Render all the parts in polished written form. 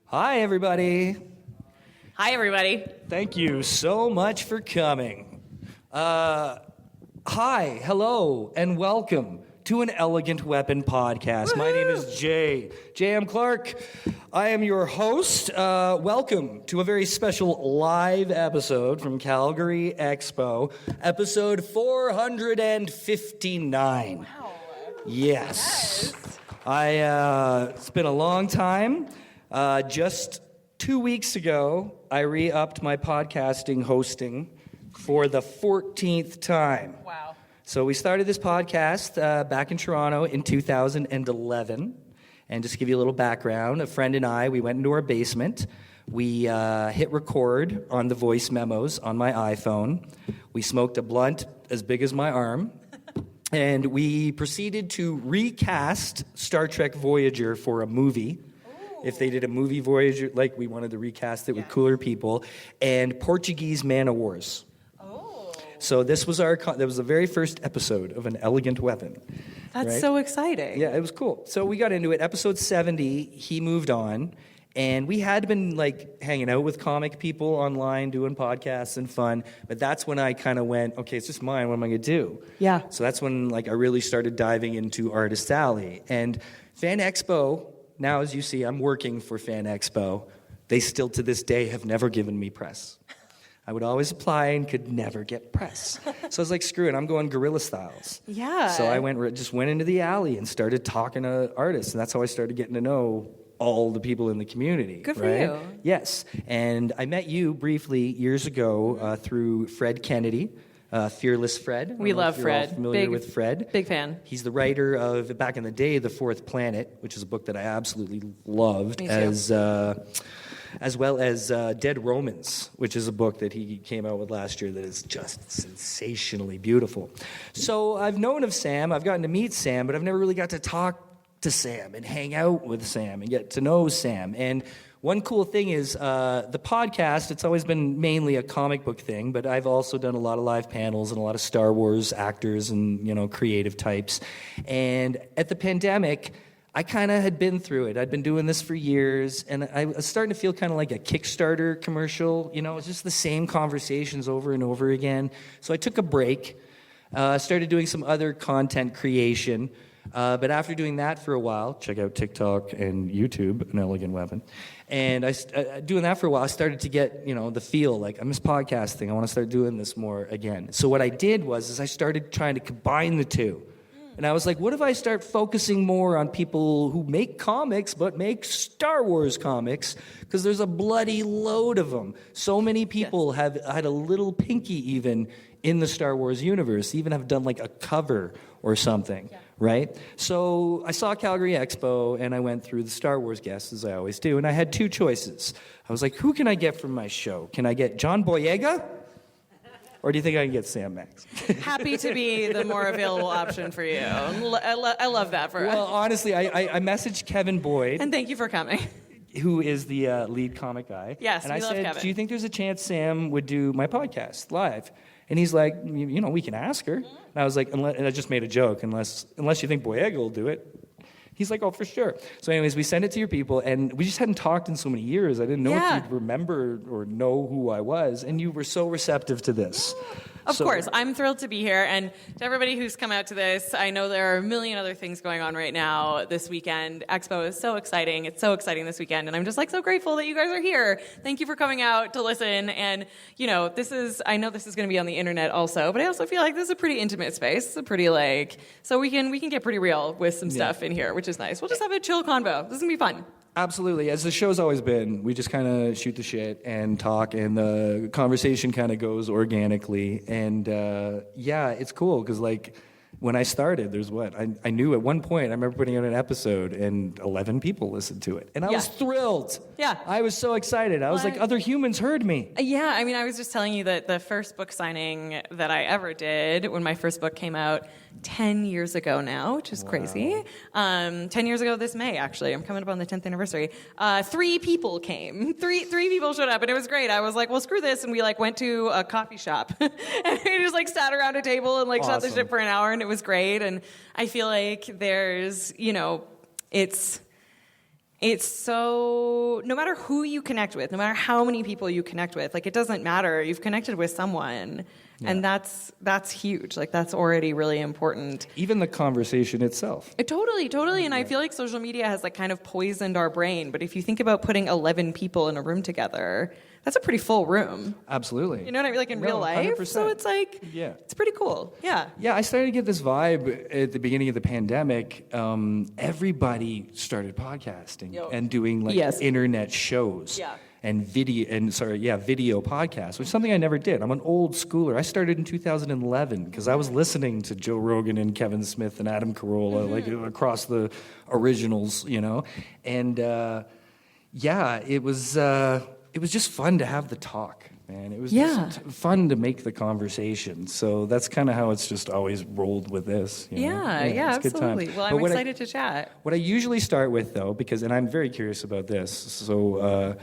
Hi, everybody. Hi, everybody. Thank you so much for coming. Hi, hello, and welcome to an Elegant Weapon podcast. Woo-hoo! My name is Jay. J.M. Clark. I am your host. Welcome to a very special live episode from Calgary Expo, episode 459. Wow. Yes. It's been a long time. Just 2 weeks ago, I re-upped my podcasting hosting for the 14th time. Wow. So we started this podcast back in Toronto in 2011. And just to give you a little background, a friend and I, we went into our basement. We hit record on the voice memos on my iPhone. We smoked a blunt as big as my arm. And we proceeded to recast Star Trek Voyager for a movie. If they did a movie Voyager, like we wanted to recast it with cooler people. And Portuguese Man of Wars. So this was that was the very first episode of An Elegant Weapon. That's right? so exciting. Yeah, it was cool. So we got into it. Episode 70, he moved on. And we had been like hanging out with comic people online, doing podcasts and fun. But that's when I kind of went, okay, it's just mine. What am I going to do? Yeah. So that's when like I really started diving into Artist Alley. And Fan Expo, now as you see, I'm working for Fan Expo. They still to this day have never given me press. I would always apply and could never get press. So I was like, screw it, I'm going guerrilla styles. Yeah. So I just went into the alley and started talking to artists, and that's how I started getting to know all the people in the community. Good for right? you. Yes. And I met you briefly years ago through Fred Kennedy, Fearless Fred. We love Fred. All familiar with Fred. Big fan. He's the writer of, back in the day, The Fourth Planet, which is a book that I absolutely loved. Me too. As well as Dead Romans, which is a book that he came out with last year that is just sensationally beautiful. So I've known of Sam, I've gotten to meet Sam, but I've never really got to talk to Sam and hang out with Sam and get to know Sam. And one cool thing is the podcast, it's always been mainly a comic book thing, but I've also done a lot of live panels and a lot of Star Wars actors and, creative types. And at the pandemic, I kind of had been through it. I'd been doing this for years, and I was starting to feel kind of like a Kickstarter commercial. It's just the same conversations over and over again. So I took a break, started doing some other content creation. But after doing that for a while, check out TikTok and YouTube, An Elegant Weapon. And doing that for a while, I started to get, the feel like I miss podcasting. I want to start doing this more again. So what I did was I started trying to combine the two. And I was like, what if I start focusing more on people who make comics, but make Star Wars comics? Because there's a bloody load of them. So many people have had a little pinky even in the Star Wars universe, even have done like a cover or something, right? So I saw Calgary Expo, and I went through the Star Wars guests, as I always do, and I had two choices. I was like, who can I get from my show? Can I get John Boyega? Or do you think I can get Sam Max? Happy to be the more available option for you. I love that for us. Well, honestly, I messaged Kevin Boyd. And thank you for coming. Who is the lead comic guy. Yes, and we I love said, Kevin. do you think there's a chance Sam would do my podcast live? And he's like, we can ask her. And I was like, and I just made a joke, unless you think Boyega will do it. He's like, oh, for sure. So anyways, we sent it to your people, and we just hadn't talked in so many years. I didn't know if you'd remember or know who I was, and you were so receptive to this. Of course, I'm thrilled to be here, and to everybody who's come out to this, I know there are a million other things going on right now this weekend. Expo is so exciting. It's so exciting this weekend, and I'm just so grateful that you guys are here. Thank you for coming out to listen, and I know this is going to be on the internet also, but I also feel like this is a pretty intimate space. It's a pretty so we can get pretty real with some stuff in here, which is nice. We'll just have a chill convo. This is going to be fun. Absolutely. As the show's always been, we just kind of shoot the shit and talk, and the conversation kind of goes organically. And it's cool because when I started, there's I knew at one point, I remember putting out an episode and 11 people listened to it. And I was thrilled. Yeah. I was so excited. I was like, other humans heard me. Yeah, I was just telling you that the first book signing that I ever did when my first book came out 10 years ago now, which is crazy. 10 years ago this May, actually. I'm coming up on the 10th anniversary. 3 people came. Three people showed up, and it was great. I was like, well, screw this, and we went to a coffee shop. And we just sat around a table and shot the shit for an hour, and it was great. And I feel like there's, it's so, no matter who you connect with, no matter how many people you connect with, like, it doesn't matter. You've connected with someone. Yeah. And that's huge. Like, that's already really important. Even the conversation itself. Totally. And I feel like social media has, like, kind of poisoned our brain. But if you think about putting 11 people in a room together, that's a pretty full room. Absolutely. You know what I mean? Like, in real life. 100%. So it's like, it's pretty cool. Yeah. Yeah, I started to get this vibe at the beginning of the pandemic. Everybody started podcasting and doing, like, internet shows. Yeah. And video podcasts, which is something I never did. I'm an old schooler. I started in 2011 because I was listening to Joe Rogan and Kevin Smith and Adam Carolla, like, across the originals, you know. And it was just fun to have the talk, man. It was just fun to make the conversation. So that's kind of how it's just always rolled with this. You know? It's absolutely. Well, I'm excited to chat. What I usually start with, though, and I'm very curious about this, so.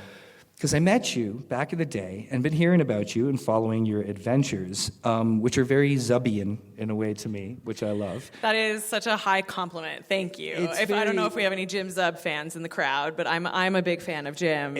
Because I met you back in the day and been hearing about you and following your adventures, which are very Zubbian in a way to me, which I love. That is such a high compliment. Thank you. I don't know if we have any Jim Zub fans in the crowd, but I'm a big fan of Jim.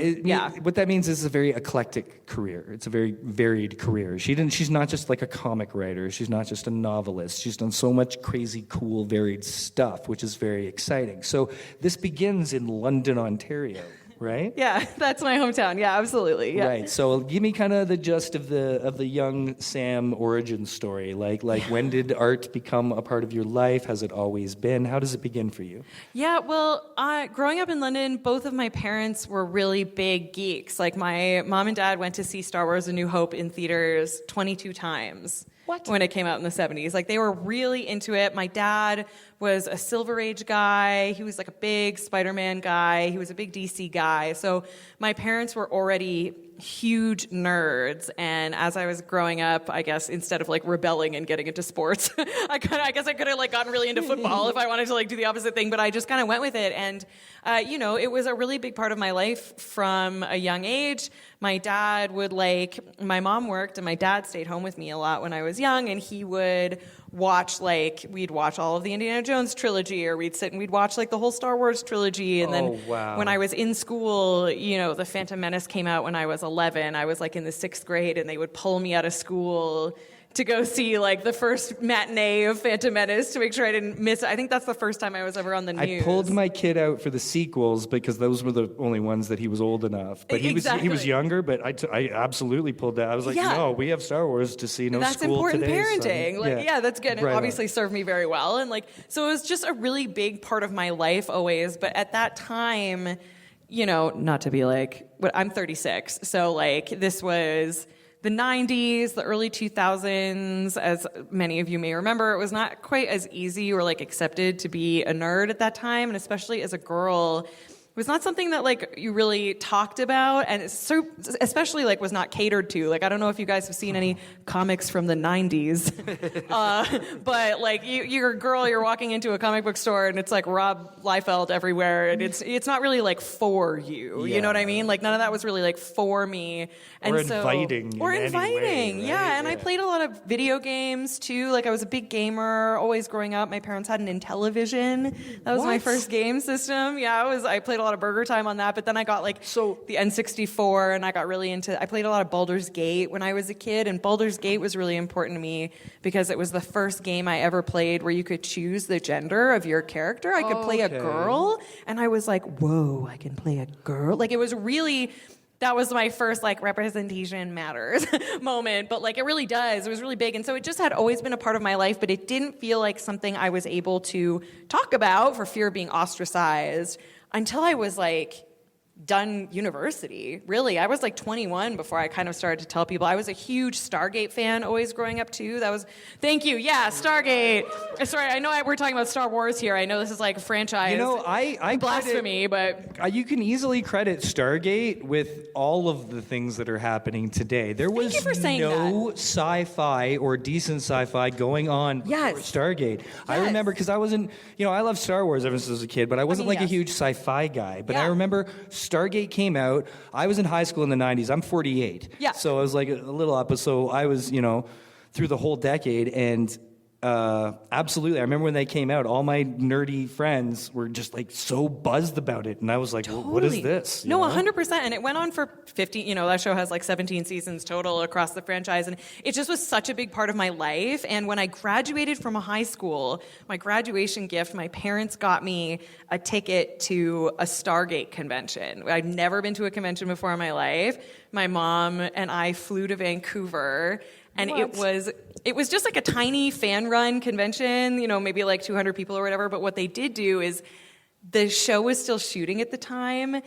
What that means is it's a very eclectic career. It's a very varied career. She's not just like a comic writer. She's not just a novelist. She's done so much crazy, cool, varied stuff, which is very exciting. So this begins in London, Ontario. Right? Yeah, that's my hometown. Yeah, absolutely. Yeah. Right. So give me kind of the gist of the young Sam origin story. Like when did art become a part of your life? Has it always been? How does it begin for you? Yeah, well, growing up in London, both of my parents were really big geeks. Like, my mom and dad went to see Star Wars: A New Hope in theaters 22 times. What? When it came out in the 70s. Like, they were really into it. My dad was a Silver Age guy. He was like a big Spider-Man guy. He was a big DC guy. So my parents were already huge nerds. And as I was growing up, I guess instead of like rebelling and getting into sports, I guess I could have like gotten really into football if I wanted to like do the opposite thing. But I just kind of went with it. And, it was a really big part of my life from a young age. My dad would my mom worked and my dad stayed home with me a lot when I was young, and he would we'd watch all of the Indiana Jones trilogy, or we'd sit and we'd watch like the whole Star Wars trilogy. And then when I was in school, the Phantom Menace came out when I was 11. I was like in the 6th grade, and they would pull me out of school to go see like the first matinee of Phantom Menace to make sure I didn't miss it. I think that's the first time I was ever on the news. I pulled my kid out for the sequels because those were the only ones that he was old enough. But he was younger, but I absolutely pulled that. I was like, no, we have Star Wars to see. No that's school important today, parenting. Son. That's good. It obviously served me very well. And so it was just a really big part of my life always. But at that time, not to be I'm 36. So this was the 90s, the early 2000s, as many of you may remember. It was not quite as easy or accepted to be a nerd at that time, and especially as a girl, it was not something that you really talked about, and especially was not catered to. I don't know if you guys have seen any comics from the 90s, but you're a girl, you're walking into a comic book store and it's Rob Liefeld everywhere, and it's not really for you. You know what I mean? None of that was really for me. And inviting. Or inviting, way, right? yeah. And I played a lot of video games too. I was a big gamer always growing up. My parents had an Intellivision. That was my first game system. Yeah, I played a lot of Burger Time on that, but then I got the N64, and I got really I played a lot of Baldur's Gate when I was a kid, and Baldur's Gate was really important to me because it was the first game I ever played where you could choose the gender of your character. I could play a girl, and I was like, whoa, I can play a girl? It was really... That was my first representation matters moment, but it really does. It was really big, and so it just had always been a part of my life, but it didn't feel like something I was able to talk about for fear of being ostracized until I was done university. Really, I was 21 before I kind of started to tell people. I was a huge Stargate fan always growing up too. Thank you. Yeah, Stargate. Sorry, I know we're talking about Star Wars here. I know this is a franchise. I blasphemy, but you can easily credit Stargate with all of the things that are happening today. There was no sci-fi or decent sci-fi going on before Stargate. Yes. I remember because I wasn't, I love Star Wars ever since I was a kid, but I wasn't a huge sci-fi guy. But I remember Stargate came out. I was in high school in the 90s. I'm 48. Yeah. So I was a little up. So I was, through the whole decade. And Absolutely. I remember when they came out, all my nerdy friends were just like so buzzed about it. And I was like, well, what is this? No, 100%. And it went on for 50, that show has like 17 seasons total across the franchise. And it just was such a big part of my life. And when I graduated from a high school, my graduation gift, my parents got me a ticket to a Stargate convention. I'd never been to a convention before in my life. My mom and I flew to Vancouver. And it was just like a tiny fan-run convention, maybe like 200 people or whatever. But what they did do is the show was still shooting at the time,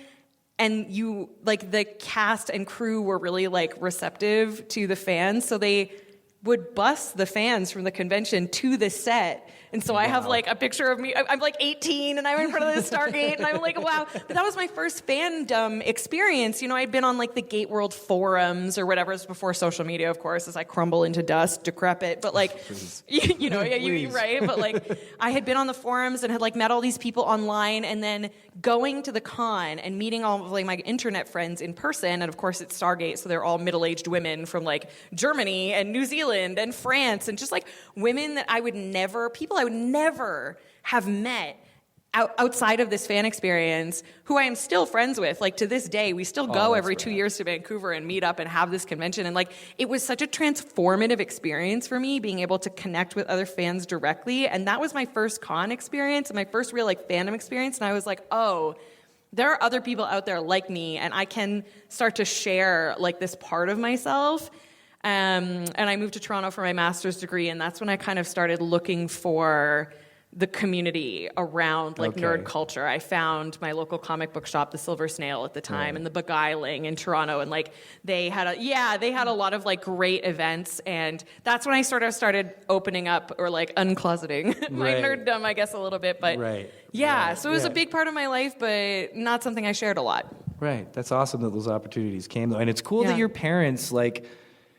and the cast and crew were really like receptive to the fans. So they would bus the fans from the convention to the set. And so I have like a picture of me. I'm like 18 and I'm in front of the Stargate and I'm like, wow. But that was my first fandom experience. I'd been on like the Gate World forums or whatever. It was before social media, of course, as I crumble into dust, decrepit. But like, right? But like, I had been on the forums and had like met all these people online, and then going to the con and meeting all of like my internet friends in person. And of course, it's Stargate, so they're all middle-aged women from like Germany and New Zealand and France, and just like women that people I would never have met outside of this fan experience, who I am still friends with. Like to this day, we still go every 2 years to Vancouver and meet up and have this convention. And like, it was such a transformative experience for me, being able to connect with other fans directly. And that was my first con experience and my first real like fandom experience. And I was like, oh, there are other people out there like me, and I can start to share like this part of myself. And I moved to Toronto for my master's degree, and that's when I kind of started looking for the community around like nerd culture. I found my local comic book shop, the Silver Snail at the time, and the Beguiling in Toronto, and like they had a lot of like great events, and that's when I sort of started opening up or like uncloseting my nerddom, I guess, a little bit. But so it was a big part of my life, but not something I shared a lot. Right. That's awesome that those opportunities came though, and it's cool that your parents like.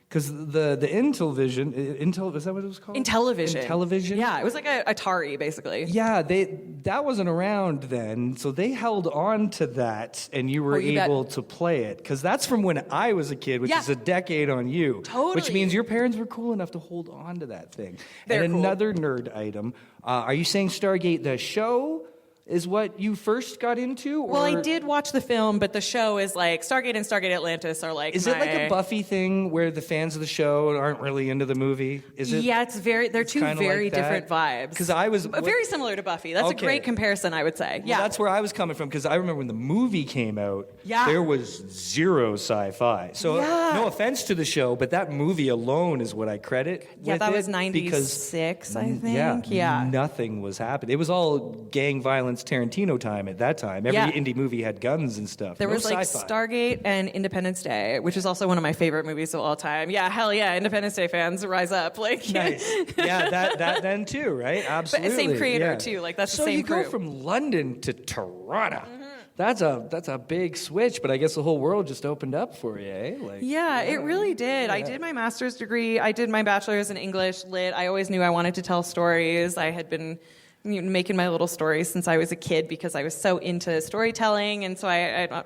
Because the Intellivision, is that what it was called? Intellivision. Yeah, it was like a Atari, basically. Yeah, that wasn't around then, so they held on to that, and you were able to play it. Because that's from when I was a kid, which is a decade on you. Totally. Which means your parents were cool enough to hold on to that thing. They're and cool. Another nerd item, are you saying Stargate the show is what you first got into? Or? Well, I did watch the film, but the show is like Stargate and Stargate Atlantis are like. Is it like a Buffy thing where the fans of the show aren't really into the movie? Is it? Yeah, they're two very different vibes. Because I was very similar to Buffy. That's a great comparison, I would say. Well, that's where I was coming from, because I remember when the movie came out, there was zero sci-fi. So no offense to the show, but that movie alone is what I credit. Yeah, that was 96, I think. Nothing was happening. It was all gang violence, Tarantino time at that time. Every indie movie had guns and stuff. There was like Stargate and Independence Day, which is also one of my favorite movies of all time. Yeah, hell yeah, Independence Day fans, rise up! Like, nice. Yeah, that then too, right? Absolutely. But same creator too. Like that's the same crew. So you go from London to Toronto. Mm-hmm. That's a big switch, but I guess the whole world just opened up for you, eh? Like, it really did. I did my master's degree. I did my bachelor's in English lit. I always knew I wanted to tell stories. I had been making my little stories since I was a kid because I was so into storytelling, and so I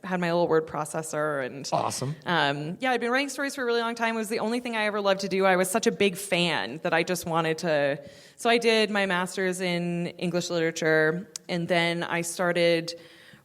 had my little word processor and awesome. I'd been writing stories for a really long time. It was the only thing I ever loved to do. I was such a big fan that I just wanted to. So I did my master's in English literature, and then I started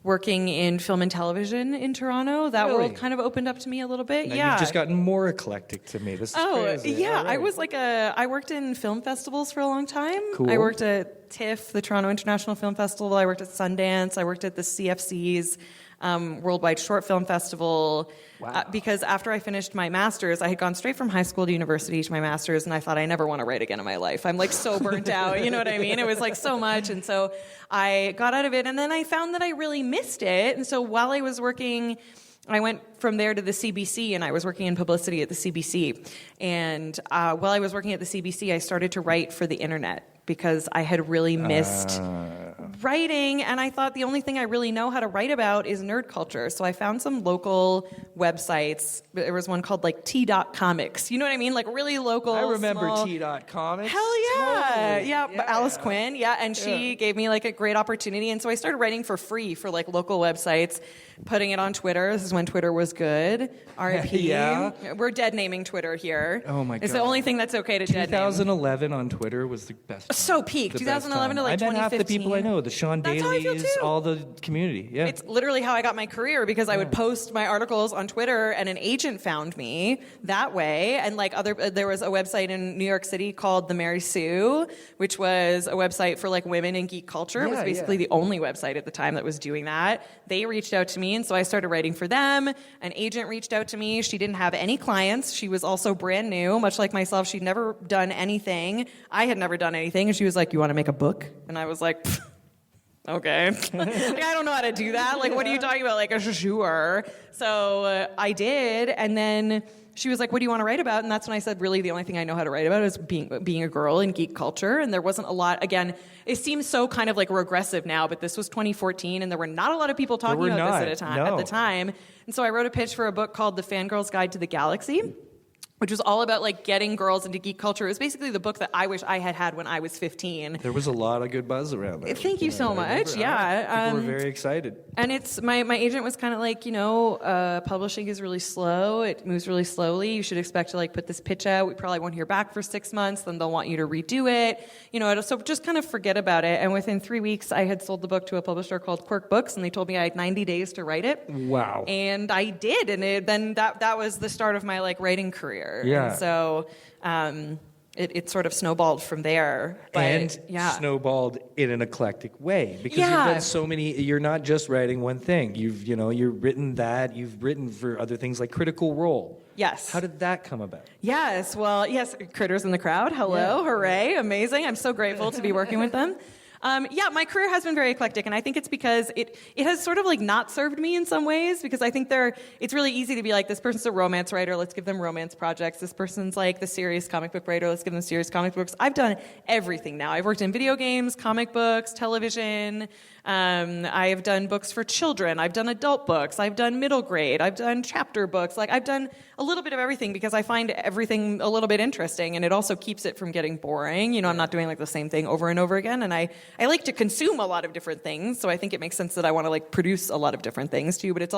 working in film and television in Toronto. That world kind of opened up to me a little bit. Now you've just gotten more eclectic to me. This is crazy. Yeah. Right. I worked in film festivals for a long time. Cool. I worked at TIFF, the Toronto International Film Festival. I worked at Sundance. I worked at the CFC's Worldwide Short Film Festival. Wow. Because after I finished my master's, I had gone straight from high school to university to my master's, and I thought I never want to write again in my life. I'm like so burnt out, you know what I mean? It was like so much, and so I got out of it, and then I found that I really missed it. And so while I was working, I went from there to the CBC, and I was working in publicity at the CBC. And while I was working at the CBC, I started to write for the internet, because I had really missed writing, and I thought the only thing I really know how to write about is nerd culture. So I found some local websites. There was one called like T.Comics. You know what I mean? Like really local. I remember small... T.Comics. Hell yeah. Totally. Yeah. Alice Quinn. Yeah. And she gave me like a great opportunity. And so I started writing for free for like local websites, putting it on Twitter. This is when Twitter was good. RIP. Yeah. We're dead naming Twitter here. Oh my God. It's the only thing that's okay to dead name. 2011 on Twitter was the best. So peak. 2011 to like 2015. I met half the people I know, the Sean That's how I feel Dailies, too. all the community. Yeah. It's literally how I got my career because I would post my articles on Twitter and an agent found me that way. And like there was a website in New York City called The Mary Sue, which was a website for like women in geek culture. It was basically the only website at the time that was doing that. They reached out to me, and so I started writing for them. An agent reached out to me. She didn't have any clients. She was also brand new, much like myself. She'd never done anything. I had never done anything. And she was like, "You want to make a book?" And I was like, okay. Like, I don't know how to do that. Like, what are you talking about? Like, sure. So I did. And then she was like, what do you want to write about? And that's when I said, really, the only thing I know how to write about is being a girl in geek culture. And there wasn't a lot. Again, it seems so kind of like regressive now, but this was 2014, and there were not a lot of people talking about this at the time. And so I wrote a pitch for a book called The Fangirl's Guide to the Galaxy, which was all about like getting girls into geek culture. It was basically the book that I wish I had had when I was 15. There was a lot of good buzz around that. Thank you so much. Yeah. People were very excited. And it's my agent was kind of like, publishing is really slow. It moves really slowly. You should expect to like put this pitch out. We probably won't hear back for 6 months. Then they'll want you to redo it. So just kind of forget about it. And within 3 weeks, I had sold the book to a publisher called Quirk Books, and they told me I had 90 days to write it. Wow. And I did. And then that was the start of my like writing career. Yeah. And so it sort of snowballed from there. But, snowballed in an eclectic way because you've done so many. You're not just writing one thing. You've written that. You've written for other things like Critical Role. Yes. How did that come about? Yes. Well, yes. Critters in the Crowd. Hello. Hooray. Amazing. I'm so grateful to be working with them. My career has been very eclectic, and I think it's because it has sort of like not served me in some ways, because I think it's really easy to be like, this person's a romance writer, let's give them romance projects. This person's like the serious comic book writer, let's give them serious comic books. I've done everything now. I've worked in video games, comic books, television. I have done books for children. I've done adult books. I've done middle grade. I've done chapter books. Like, I've done a little bit of everything because I find everything a little bit interesting, and it also keeps it from getting boring. I'm not doing like the same thing over and over again, and I like to consume a lot of different things, so I think it makes sense that I want to like produce a lot of different things too, but it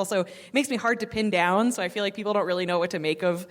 makes me hard to pin down, so I feel like people don't really know what to make of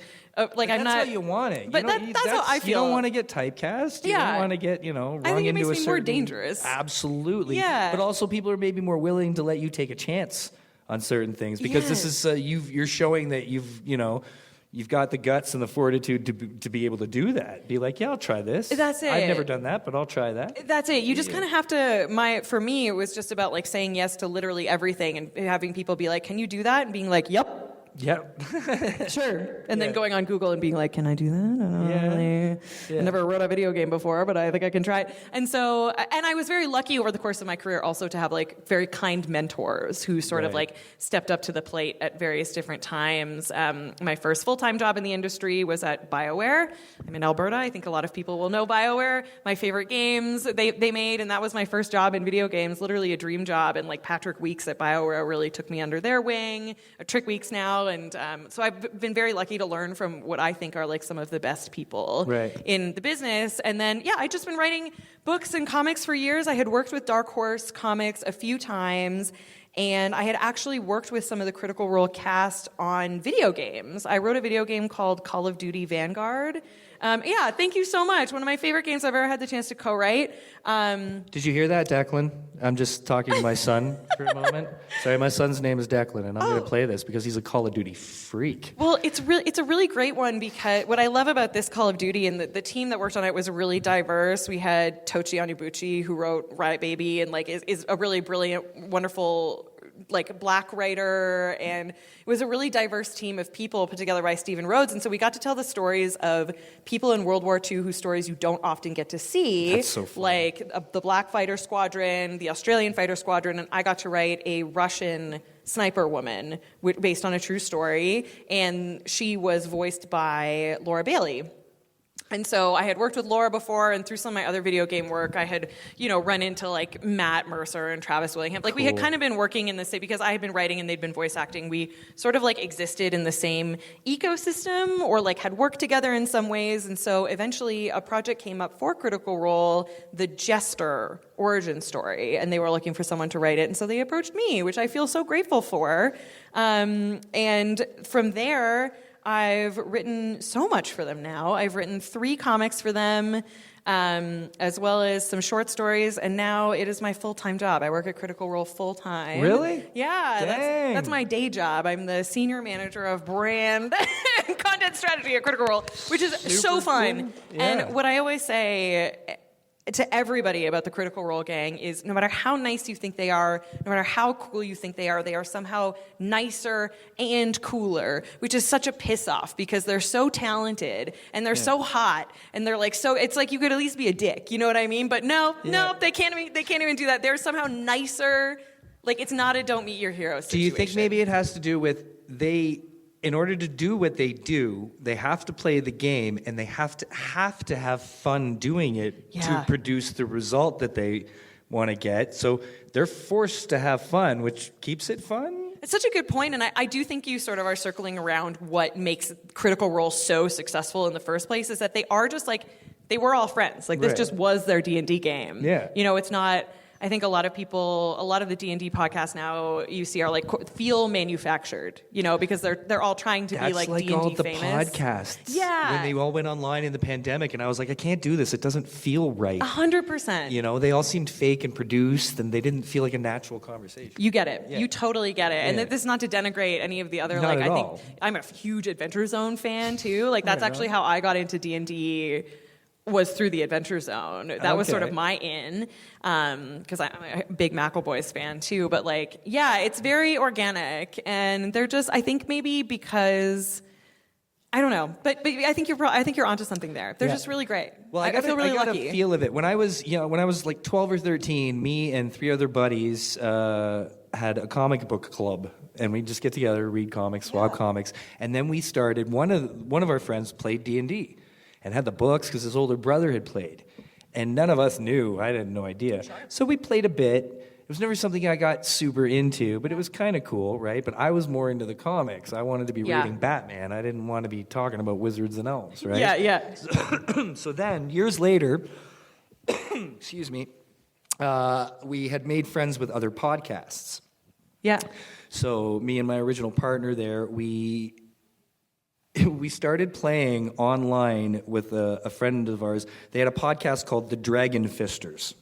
like, I'm not. That's how you want it. But that's how I feel. You don't want to get typecast. You don't want to get, wrung I think it into makes a me certain... more dangerous. Absolutely. Yeah. But also people are maybe more willing to let you take a chance on certain things because this is, you're showing that you've got the guts and the fortitude to be able to do that. Be like, yeah, I'll try this. That's it. I've never done that, but I'll try that. That's it. You just kind of have to, for me, it was just about like saying yes to literally everything and having people be like, can you do that? And being like, yep. Sure. And then going on Google and being like, can I do that? I don't really. I never wrote a video game before, but I think I can try it. And so, and I was very lucky over the course of my career also to have like very kind mentors who sort of like stepped up to the plate at various different times. My first full-time job in the industry was at BioWare. I'm in Alberta. I think a lot of people will know BioWare. My favorite games they made, and that was my first job in video games, literally a dream job. And like Patrick Weeks at BioWare really took me under their wing. Trick Weeks now. And so I've been very lucky to learn from what I think are like some of the best people in the business. And then, I've just been writing books and comics for years. I had worked with Dark Horse Comics a few times, and I had actually worked with some of the Critical Role cast on video games. I wrote a video game called Call of Duty Vanguard. Thank you so much. One of my favorite games I've ever had the chance to co-write. Did you hear that, Declan? I'm just talking to my son for a moment. Sorry, my son's name is Declan, and I'm going to play this because he's a Call of Duty freak. Well, it's a really great one because what I love about this Call of Duty and the team that worked on it was really diverse. We had Tochi Onibuchi, who wrote Riot Baby, and like is a really brilliant, wonderful like black writer, and it was a really diverse team of people put together by Stephen Rhodes. And so we got to tell the stories of people in World War II whose stories you don't often get to see. That's so fun. Like the Black Fighter Squadron, the Australian Fighter Squadron, and I got to write a Russian sniper woman based on a true story, and she was voiced by Laura Bailey. And so I had worked with Laura before, and through some of my other video game work, I had, run into like Matt Mercer and Travis Willingham. Like we had kind of been working in the same, because I had been writing and they'd been voice acting. We sort of like existed in the same ecosystem, or like had worked together in some ways. And so eventually a project came up for Critical Role, the Jester origin story, and they were looking for someone to write it. And so they approached me, which I feel so grateful for. And from there, I've written so much for them now. I've written 3 comics for them, as well as some short stories, and now it is my full-time job. I work at Critical Role full-time. Really? Yeah, Dang. that's my day job. I'm the senior manager of brand and content strategy at Critical Role, which is so fun. Cool. Yeah. And what I always say to everybody about the Critical Role gang is no matter how nice you think they are, no matter how cool you think they are somehow nicer and cooler, which is such a piss off because they're so talented and they're so hot and they're like so, it's like you could at least be a dick, you know what I mean? But no, they can't even do that. They're somehow nicer. Like it's not a don't meet your hero situation. Do you think maybe it has to do with in order to do what they do, they have to play the game and they have to have fun doing it to produce the result that they want to get. So they're forced to have fun, which keeps it fun. It's such a good point, and I do think you sort of are circling around what makes Critical Role so successful in the first place is that they are just like, they were all friends. Like this just was their D&D game. Yeah. It's not... I think a lot of the D&D podcasts now you see are like feel manufactured, because they're all trying to be like D&D all the famous. podcasts. Yeah. When they all went online in the pandemic, and I was like, I can't do this. It doesn't feel right. 100%. They all seemed fake and produced, and they didn't feel like a natural conversation. You get it. Yeah. You totally get it. And this is not to denigrate any of the other. Not at I think all. I'm a huge Adventure Zone fan too. Like that's actually how I got into D&D. Was through the Adventure Zone. That was sort of my in, because I'm a big McElboys fan too. But it's very organic, and they're just. I think maybe because I don't know, but I think you're onto something there. They're just really great. Well, I feel really got lucky. A feel of it when I was like 12 or 13. Me and 3 other buddies had a comic book club, and we'd just get together, read comics, swap comics, and then we started. One of our friends played D&D. And had the books because his older brother had played. And none of us knew. I had no idea. So we played a bit. It was never something I got super into, but it was kind of cool, right? But I was more into the comics. I wanted to be reading Batman. I didn't want to be talking about wizards and elves, right? Yeah. So then, years later, excuse me, we had made friends with other podcasts. Yeah. So me and my original partner there, we started playing online with a friend of ours. They had a podcast called The Dragon Fisters.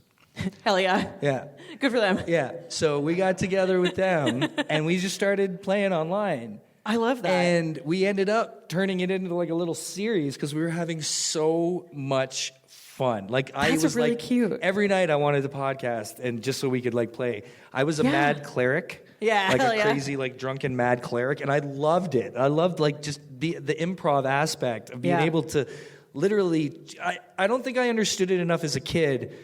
Hell yeah. Yeah. Good for them. Yeah. So we got together with them, and we just started playing online. I love that. And we ended up turning it into like a little series because we were having so much fun. That's really cute. Every night I wanted to podcast, and just so we could play. I was a mad cleric. Yeah, like hell a crazy, drunken, mad cleric, and I loved it. I loved just the improv aspect of being able to literally. I don't think I understood it enough as a kid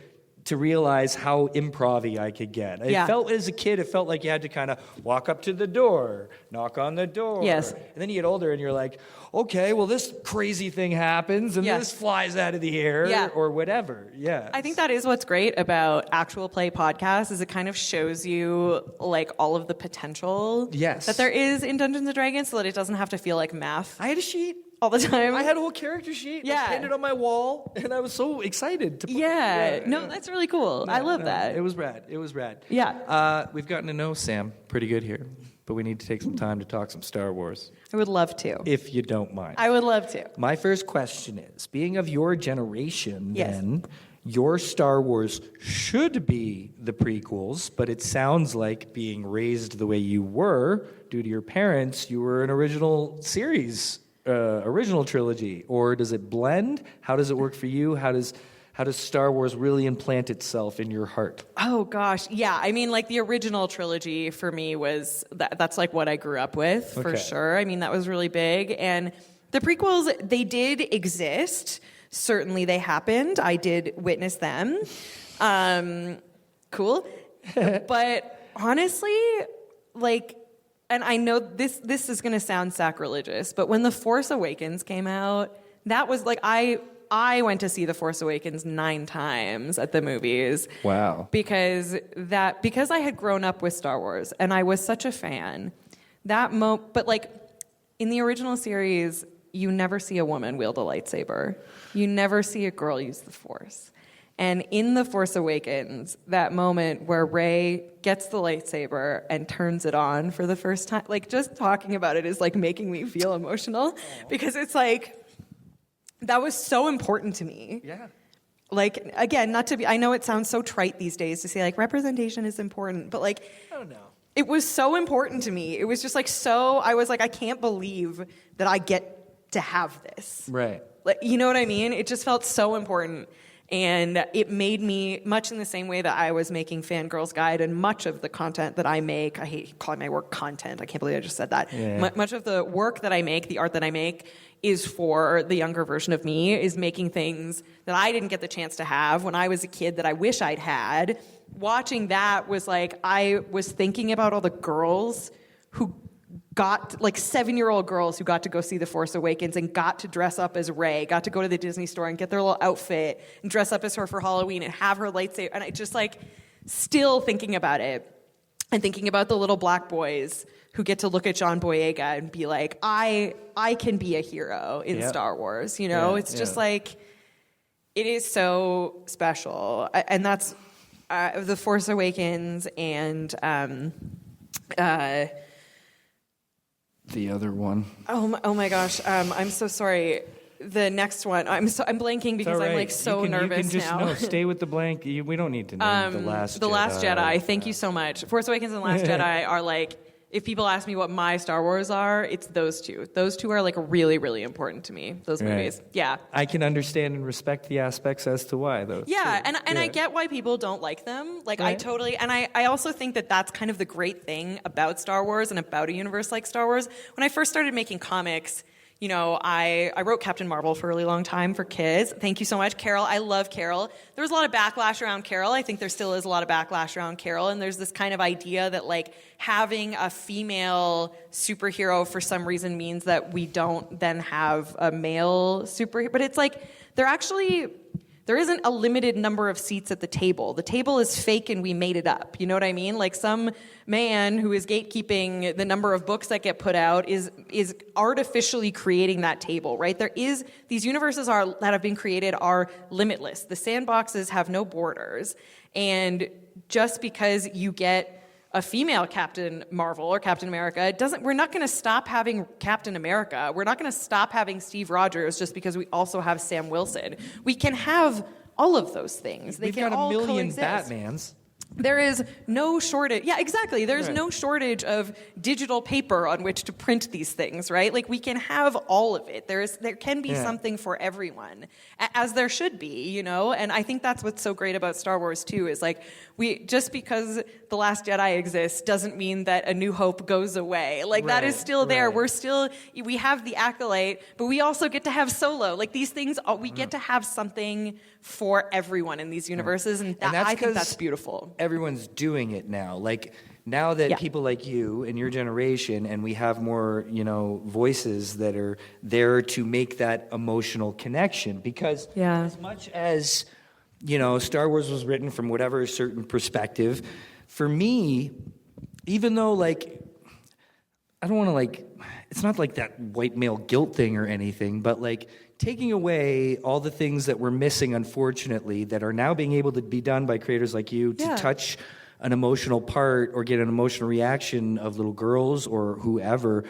to realize how improv-y I could get. It felt as a kid, it felt like you had to kind of walk up to the door, knock on the door. Yes. And then you get older and you're like, okay, well, this crazy thing happens and this flies out of the air or whatever. Yeah. I think that is what's great about actual play podcasts is it kind of shows you all of the potential that there is in Dungeons & Dragons so that it doesn't have to feel like math. I had a sheet. All the time. I had a whole character sheet. I pinned it on my wall, and I was so excited to. No, that's really really cool. I love that. It was rad. Yeah. We've gotten to know Sam pretty good here, but we need to take some time to talk some Star Wars. I would love to. If you don't mind. I would love to. My first question is, being of your generation, then, your Star Wars should be the prequels, but it sounds like being raised the way you were, due to your parents, you were an original series, original trilogy, or does it blend? How does it work for you? How does Star Wars really implant itself in your heart? Oh, gosh. Yeah. I mean, the original trilogy for me was, that's what I grew up with, for sure. I mean, that was really big. And the prequels, they did exist. Certainly they happened. I did witness them. Cool. But honestly, and I know this is going to sound sacrilegious, but when The Force Awakens came out, that was I I went to see The Force Awakens 9 times at the movies. Wow. Because I had grown up with Star Wars and I was such a fan. But like in the original series, you never see a woman wield a lightsaber. You never see a girl use the Force. And in The Force Awakens, that moment where Rey gets the lightsaber and turns it on for the first time, like just talking about it is like making me feel emotional because it's like, that was so important to me. Yeah. Like, again, I know it sounds so trite these days to say like representation is important, but like, I don't know. It was so important to me. It was just like I was like, I can't believe that I get to have this. Right. Like, you know what I mean? It just felt so important. And it made me, much in the same way that I was making Fangirl's Guide and much of the content that I make, I hate calling my work content, I can't believe I just said that. Yeah. Much of the work that I make, the art that I make, is for the younger version of me, is making things that I didn't get the chance to have when I was a kid that I wish I'd had. Watching that was like, I was thinking about all the girls who got, like 7-year-old girls who got to go see The Force Awakens and got to dress up as Rey, got to go to the Disney store and get their little outfit and dress up as her for Halloween and have her lightsaber. And I just like, still thinking about it and thinking about the little black boys who get to look at John Boyega and be like, I can be a hero in Star Wars, you know? It's just like, it is so special. And that's The Force Awakens and the other one. Oh my gosh, I'm so sorry. The next one, I'm blanking because I'm like so nervous you can just, now. No, stay with the blank. We don't need to name The Last Jedi. The Last Jedi. Thank you so much. Force Awakens and The Last Jedi are like, if people ask me what my Star Wars are, it's those two. Those two are like really, really important to me. Those movies. Yeah. I can understand and respect the aspects as to why, though. Yeah, and I get why people don't like them. Like, I totally, and I also think that that's kind of the great thing about Star Wars and about a universe like Star Wars. When I first started making comics, you know, I wrote Captain Marvel for a really long time for kids. Thank you so much, Carol. I love Carol. There was a lot of backlash around Carol. I think there still is a lot of backlash around Carol. And there's this kind of idea that, like, having a female superhero for some reason means that we don't then have a male superhero. But it's like, there isn't a limited number of seats at the table. The table is fake and we made it up. You know what I mean? Like some man who is gatekeeping the number of books that get put out is artificially creating that table, right? These universes that have been created are limitless. The sandboxes have no borders. And just because you get a female Captain Marvel or Captain America, we're not going to stop having Captain America. We're not going to stop having Steve Rogers just because we also have Sam Wilson. We can have all of those things. We've got a million Batmans. There is no shortage. Yeah, exactly. There's no shortage of digital paper on which to print these things, right? Like we can have all of it. There can be something for everyone, as there should be, you know? And I think that's what's so great about Star Wars too, is like just because The Last Jedi exists doesn't mean that A New Hope goes away. Like that is still there. We have the Acolyte, but we also get to have Solo. Like these things, we get to have something for everyone in these universes, and I think that's beautiful. Everyone's doing it now. Like now that people like you and your generation, and we have more, you know, voices that are there to make that emotional connection. Because as much as, you know, Star Wars was written from whatever certain perspective, for me, even though like I don't want to like, it's not like that white male guilt thing or anything, but like taking away all the things that we're missing, unfortunately, that are now being able to be done by creators like you to touch an emotional part or get an emotional reaction of little girls or whoever.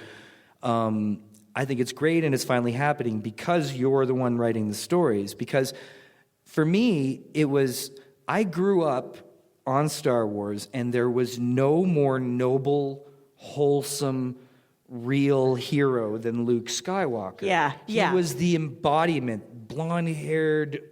I think it's great, and it's finally happening because you're the one writing the stories. Because for me, I grew up on Star Wars, and there was no more noble, wholesome, real hero than Luke Skywalker. He was the embodiment. Blonde-haired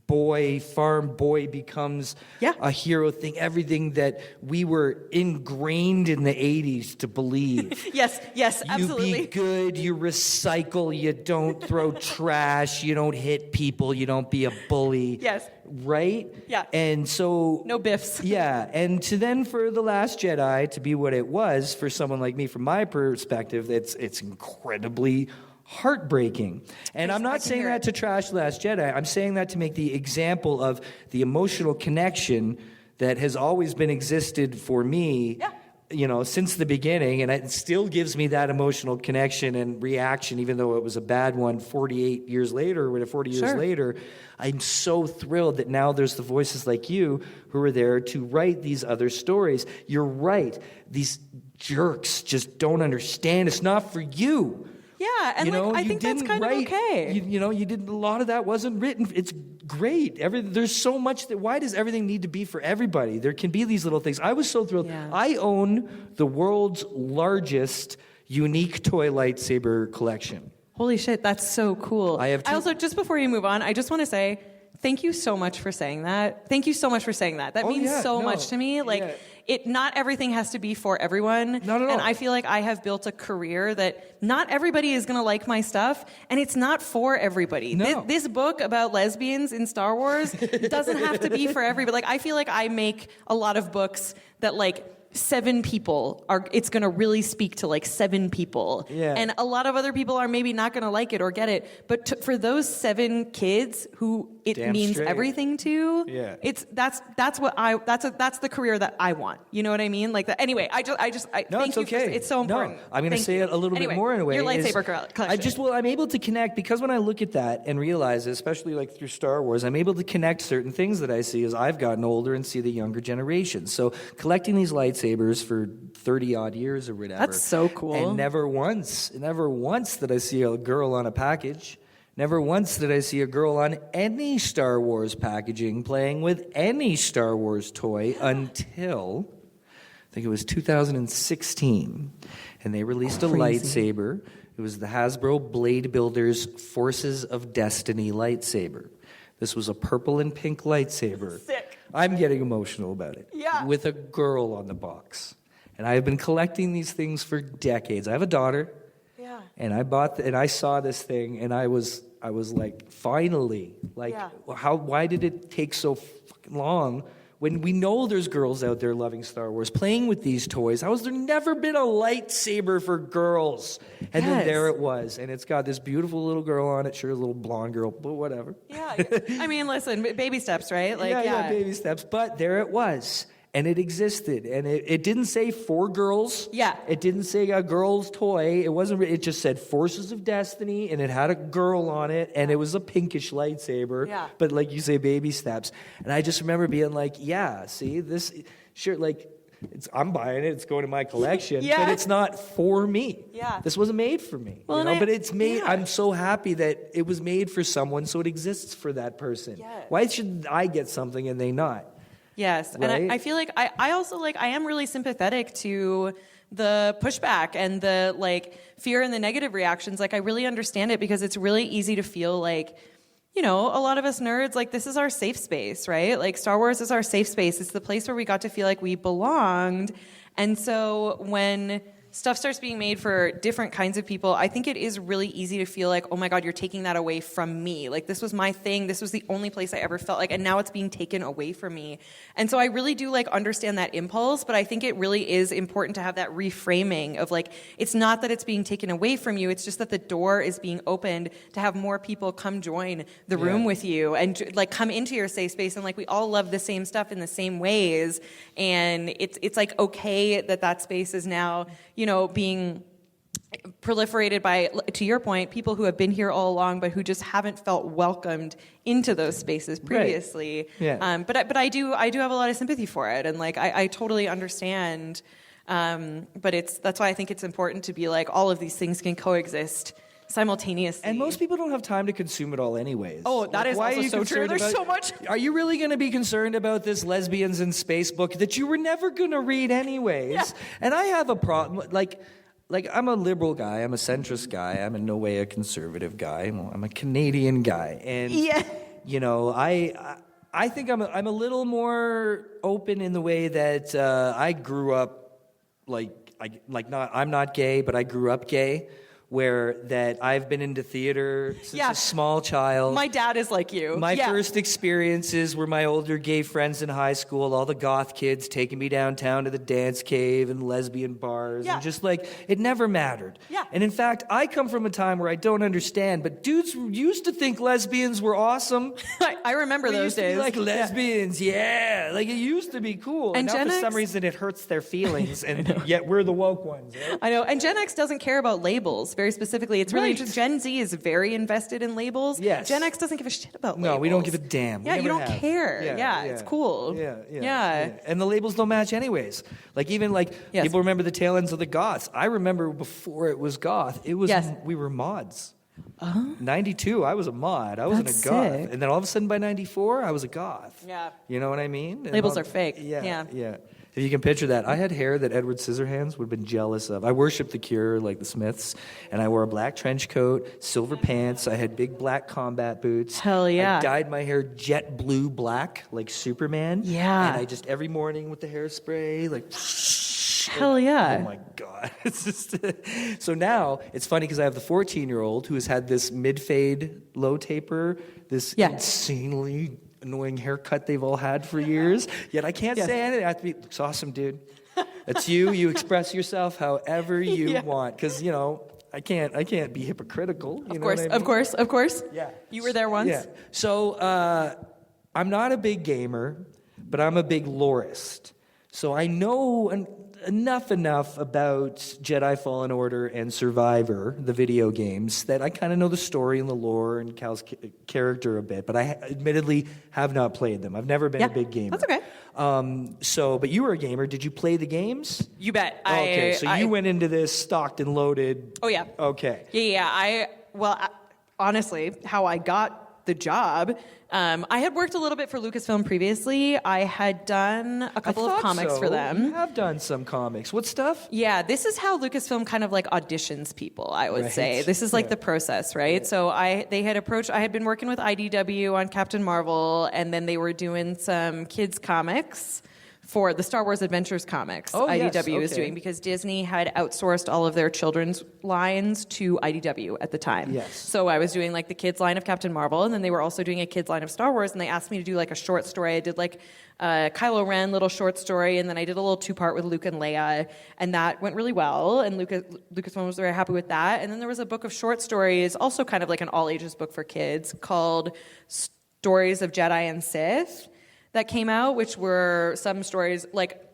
boy, farm boy becomes a hero thing. Everything that we were ingrained in the 80s to believe. Yes, absolutely. You be good, you recycle, you don't throw trash, you don't hit people, you don't be a bully. Yes. Right? Yeah. And so... No biffs. Yeah, and for The Last Jedi to be what it was, for someone like me, from my perspective, it's incredibly heartbreaking. And I'm not saying that to trash Last Jedi. I'm saying that to make the example of the emotional connection that has always been existed for me. Since the beginning, and it still gives me that emotional connection and reaction, even though it was a bad one 48 years later, or 40 years later. I'm so thrilled that now there's the voices like you who are there to write these other stories. You're right. These jerks just don't understand. It's not for you. Yeah, and I think that's kind of okay. You did a lot of that wasn't written. It's great. There's so much why does everything need to be for everybody? There can be these little things. I was so thrilled. Yeah. I own the world's largest unique toy lightsaber collection. Holy shit, that's so cool. I also, just before you move on, I just want to say thank you so much for saying that. Thank you so much for saying that. That means so much to me. Not everything has to be for everyone. Not at all. And I feel like I have built a career that not everybody is going to like my stuff, and it's not for everybody. No. This book about lesbians in Star Wars doesn't have to be for everybody. I feel like I make a lot of books that it's going to really speak to 7 people. Yeah. And a lot of other people are maybe not going to like it or get it. But for those 7 kids who it Damn means straight. everything to, that's the career that I want. You know what I mean? Anyway, thank it's you. okay. It's so important. No, I'm going to say it a little bit more in a way. Your lightsaber collection. I'm able to connect because when I look at that and realize, especially through Star Wars, I'm able to connect certain things that I see as I've gotten older and see the younger generation. So collecting these lightsabers for 30 odd years or whatever. That's so cool. And never once did I see a girl on a package. Never once did I see a girl on any Star Wars packaging playing with any Star Wars toy until, I think it was 2016, and they released a lightsaber. It was the Hasbro Blade Builders Forces of Destiny lightsaber. This was a purple and pink lightsaber. Sick. I'm getting emotional about it. Yeah. With a girl on the box. And I have been collecting these things for decades. I have a daughter. Yeah. And I saw this thing, and I was like, finally, why did it take so fucking long? When we know there's girls out there loving Star Wars, playing with these toys, how has there never been a lightsaber for girls? And then there it was, and it's got this beautiful little girl on it, sure, a little blonde girl, but whatever. Yeah, I mean, listen, baby steps, right? Baby steps, but there it was. And it existed, and it didn't say for girls. Yeah. It didn't say a girl's toy. It wasn't. It just said Forces of Destiny, and it had a girl on it, and it was a pinkish lightsaber. Yeah. But like you say, baby steps. And I just remember being like, yeah, see this, sure, I'm buying it. It's going to my collection, but it's not for me. Yeah. This wasn't made for me. Well, but it's made. Yeah. I'm so happy that it was made for someone, so it exists for that person. Yes. Why should I get something and they not? Yes, right? And I feel like I also I am really sympathetic to the pushback and the fear and the negative reactions. I really understand it because it's really easy to feel a lot of us nerds, this is our safe space, right? Star Wars is our safe space. It's the place where we got to feel like we belonged. And so when stuff starts being made for different kinds of people, I think it is really easy to feel like, oh my God, you're taking that away from me. This was my thing. This was the only place I ever felt and now it's being taken away from me. And so I really do understand that impulse, but I think it really is important to have that reframing of it's not that it's being taken away from you. It's just that the door is being opened to have more people come join the room with you and come into your safe space. And we all love the same stuff in the same ways. And it's okay that space is now, being proliferated by, to your point, people who have been here all along, but who just haven't felt welcomed into those spaces previously. Right. Yeah. But I do have a lot of sympathy for it, and I totally understand. But that's why I think it's important to be all of these things can coexist simultaneously. And most people don't have time to consume it all anyways. Oh, that is also so true. There's so much. Are you really going to be concerned about this Lesbians in Space book that you were never going to read anyways? Yeah. And I have a problem. I'm a liberal guy. I'm a centrist guy. I'm in no way a conservative guy. I'm a Canadian guy. And, I think I'm a little more open in the way that I grew up, I'm not gay, but I grew up gay, where that I've been into theater since a small child. My dad is like you. My first experiences were my older gay friends in high school, all the goth kids taking me downtown to the dance cave and lesbian bars. And just like, it never mattered. Yeah. And in fact, I come from a time where I don't understand, but dudes used to think lesbians were awesome. I remember those used to days. be like lesbians, like it used to be cool. And now Gen for X? some reason it hurts their feelings, and yet we're the woke ones. Right? I know. And Gen X doesn't care about labels very specifically. It's really interesting. Gen Z is very invested in labels. Yes. Gen X doesn't give a shit about labels. No, we don't give a damn. Yeah, you don't care. Yeah, it's cool. Yeah. And the labels don't match anyways. Like even people remember the tail ends of the goths. I remember before it was goth, it was we were mods. 92, I was a mod. I wasn't a goth. Sick. And then all of a sudden by 94, I was a goth. Yeah. You know what I mean? Labels are fake. Yeah. If you can picture that, I had hair that Edward Scissorhands would have been jealous of. I worshipped The Cure, like the Smiths, and I wore a black trench coat, silver pants. I had big black combat boots. Hell yeah. I dyed my hair jet blue black, like Superman. Yeah. And I just, every morning with the hairspray, like... Hell yeah. Oh my God. It's just, so now, it's funny because I have the 14-year-old who has had this mid-fade, low taper, this insanely annoying haircut they've all had for years. Yet I can't say anything. I have to be, looks awesome, dude. That's you. You express yourself however you want. Because, I can't be hypocritical. You know what I mean? Of course. Yeah. You were there once. Yeah. So I'm not a big gamer, but I'm a big lorist. So I know enough about Jedi Fallen Order and Survivor, the video games, that I kind of know the story and the lore and Cal's character a bit, but I admittedly have not played them. I've never been a big gamer. That's okay. But you were a gamer. Did you play the games? You bet. Okay, so you went into this stocked and loaded. Oh, yeah. Okay. Yeah. Honestly, how I got the job, I had worked a little bit for Lucasfilm previously. I had done a couple of comics for them. You have done some comics. What stuff? Yeah, this is how Lucasfilm kind of like auditions people, I would say. This is like the process, right? Yeah. So I had been working with IDW on Captain Marvel, and then they were doing some kids comics for the Star Wars Adventures comics IDW was doing, because Disney had outsourced all of their children's lines to IDW at the time. Yes. So I was doing like the kids line of Captain Marvel, and then they were also doing a kids line of Star Wars, and they asked me to do like a short story. I did like Kylo Ren little short story, and then I did a little 2-part with Luke and Leia, and that went really well, and Lucasfilm was very happy with that. And then there was a book of short stories, also kind of like an all ages book for kids, called Stories of Jedi and Sith, that came out, which were some stories like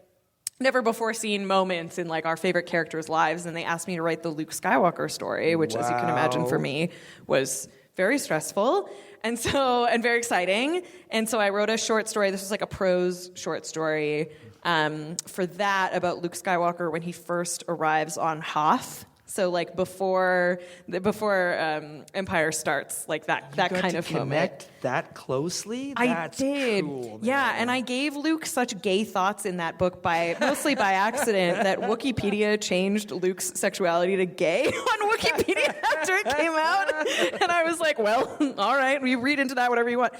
never before seen moments in like our favorite characters' lives. And they asked me to write the Luke Skywalker story, which, as you can imagine, for me was very stressful and very exciting. And so I wrote a short story. This was like a prose short story for that, about Luke Skywalker when he first arrives on Hoth. So like before Empire starts, like that kind of moment. Connect that closely? That's I did. Cool, man. Yeah, and I gave Luke such gay thoughts in that book mostly by accident, that Wikipedia changed Luke's sexuality to gay on Wikipedia after it came out. And I was like, well, all right, we read into that whatever you want.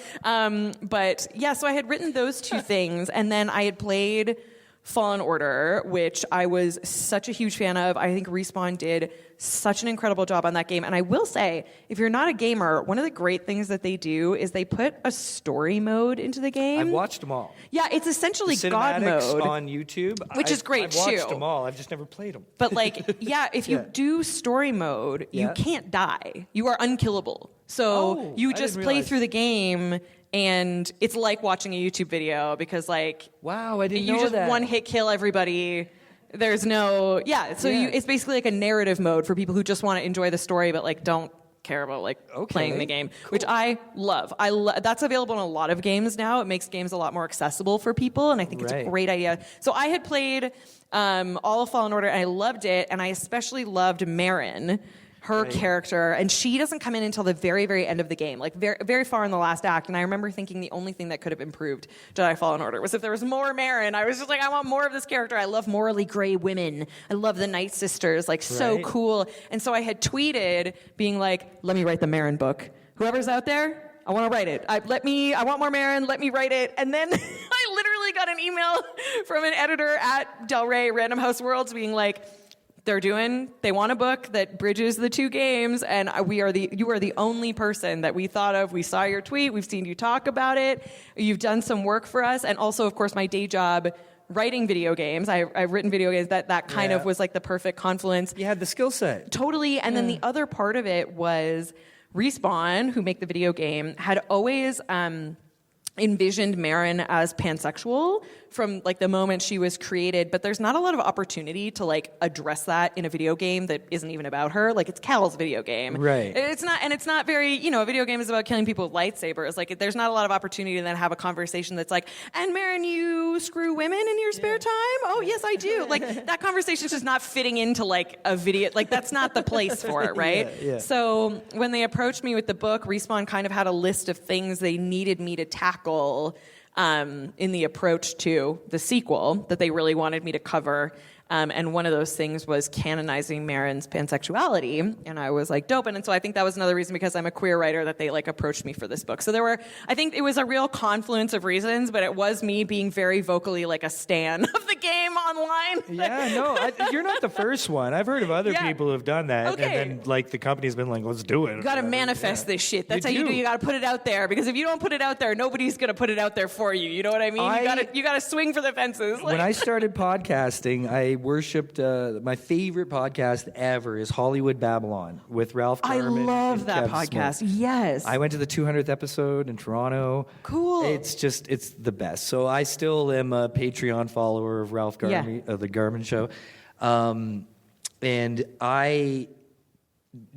But yeah, so I had written those two things, and then I had played Fallen Order, which I was such a huge fan of. I think Respawn did such an incredible job on that game. And I will say, if you're not a gamer, one of the great things that they do is they put a story mode into the game. I've watched them all. Yeah, it's essentially the God mode on YouTube, which is great I've too. watched them all. I've just never played them. But like, yeah, if you do story mode, you can't die. You are unkillable. So you just play through the game. And it's like watching a YouTube video, because like, wow, I didn't know that. You just one hit kill everybody. There's no, it's basically like a narrative mode for people who just want to enjoy the story, but like don't care about like playing the game, which I love. That's available in a lot of games now. It makes games a lot more accessible for people, and I think it's a great idea. So I had played all of Fallen Order, and I loved it, and I especially loved Marin, her character, and she doesn't come in until the very, very end of the game, like very, very far in the last act. And I remember thinking the only thing that could have improved Jedi Fallen Order was if there was more Marin. I was just like, I want more of this character. I love morally gray women. I love the Night Sisters, like so cool. And so I had tweeted being like, let me write the Marin book. Whoever's out there, I want to write it. I want more Marin. Let me write it. And then I literally got an email from an editor at Del Rey Random House Worlds being like, They want a book that bridges the two games, and you are the only person that we thought of. We saw your tweet. We've seen you talk about it. You've done some work for us. And also, of course, my day job, writing video games. I've written video games. That kind of was like the perfect confluence. You had the skill set. Totally. And then the other part of it was Respawn, who make the video game, had always envisioned Marin as pansexual from like the moment she was created, but there's not a lot of opportunity to like address that in a video game that isn't even about her. Like, it's Cal's video game. Right. It's not very, a video game is about killing people with lightsabers. Like, there's not a lot of opportunity to then have a conversation that's like, and Marin, you screw women in your spare time? Oh, yes, I do. Like, that conversation's just not fitting into like a video. Like, that's not the place for it, right? Yeah. So when they approached me with the book, Respawn kind of had a list of things they needed me to tackle in the approach to the sequel that they really wanted me to cover. And one of those things was canonizing Marin's pansexuality. And I was like, dope. And so I think that was another reason, because I'm a queer writer, that they like approached me for this book. So I think it was a real confluence of reasons, but it was me being very vocally like a stan of the game online. Yeah, no, you're not the first one. I've heard of other people who have done that. Okay. And then like the company's been like, let's do it. You got to manifest this shit. That's how you do. You got to put it out there, because if you don't put it out there, nobody's going to put it out there for you. You know what I mean? You got to swing for the fences. When I started podcasting, I worshipped my favorite podcast ever is Hollywood Babylon with Ralph Garman. I love that Kev podcast. Smith. Yes. I went to the 200th episode in Toronto. Cool. It's the best. So I still am a Patreon follower of Ralph Garman, of the Garman Show. And I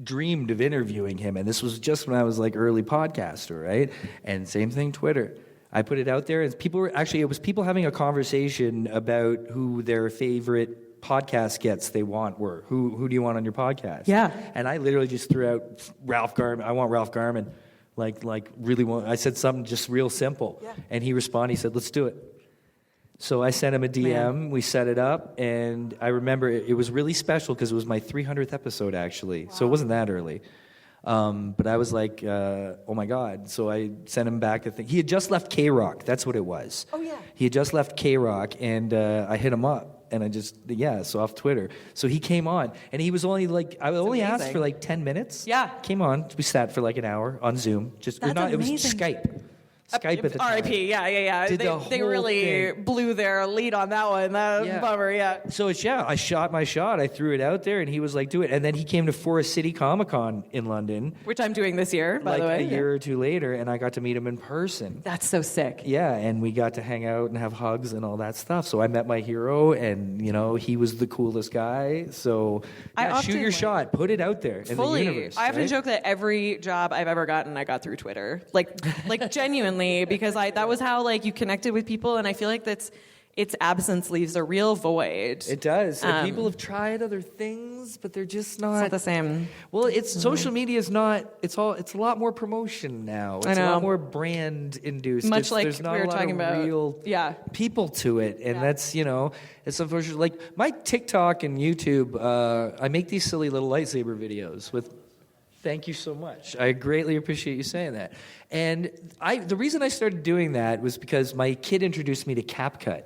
dreamed of interviewing him, and this was just when I was like early podcaster, right? And same thing, Twitter. I put it out there, and it was people having a conversation about who their favorite podcast guests they want were. Who do you want on your podcast? Yeah. And I literally just threw out Ralph Garman. I want Ralph Garman. Like really want. I said something just real simple, and he responded. He said, "Let's do it." So I sent him a DM. Man. We set it up, and I remember it was really special because it was my 300th episode actually. Wow. So it wasn't that early. But I was like, oh my God. So I sent him back a thing. He had just left K-Rock. That's what it was. Oh, yeah. He had just left K-Rock, and I hit him up. And so off Twitter. So he came on, and he was only like, I only asked for like 10 minutes. Yeah. Came on. We sat for like an hour on Zoom. It was Skype. Skype at the time. RIP, yeah. They really blew their lead on that one. That was a bummer, yeah. So I shot my shot. I threw it out there, and he was like, do it. And then he came to Forest City Comic-Con in London. Which I'm doing this year, by the way. Like a year or two later, and I got to meet him in person. That's so sick. Yeah, and we got to hang out and have hugs and all that stuff. So I met my hero, and, he was the coolest guy. So shoot your shot. Put it out there in the universe. I often joke that every job I've ever gotten, I got through Twitter. Like genuinely. Because that was how you connected with people, and I feel like its absence leaves a real void. It does. And people have tried other things, but they're just not. It's not the same. Well, social media is not. It's a lot more promotion now. It's a lot more brand induced. Much like there's not we were a lot talking of about. real people to it, and that's it's unfortunate. Like my TikTok and YouTube, I make these silly little lightsaber videos with. Thank you so much. I greatly appreciate you saying that. And the reason I started doing that was because my kid introduced me to CapCut.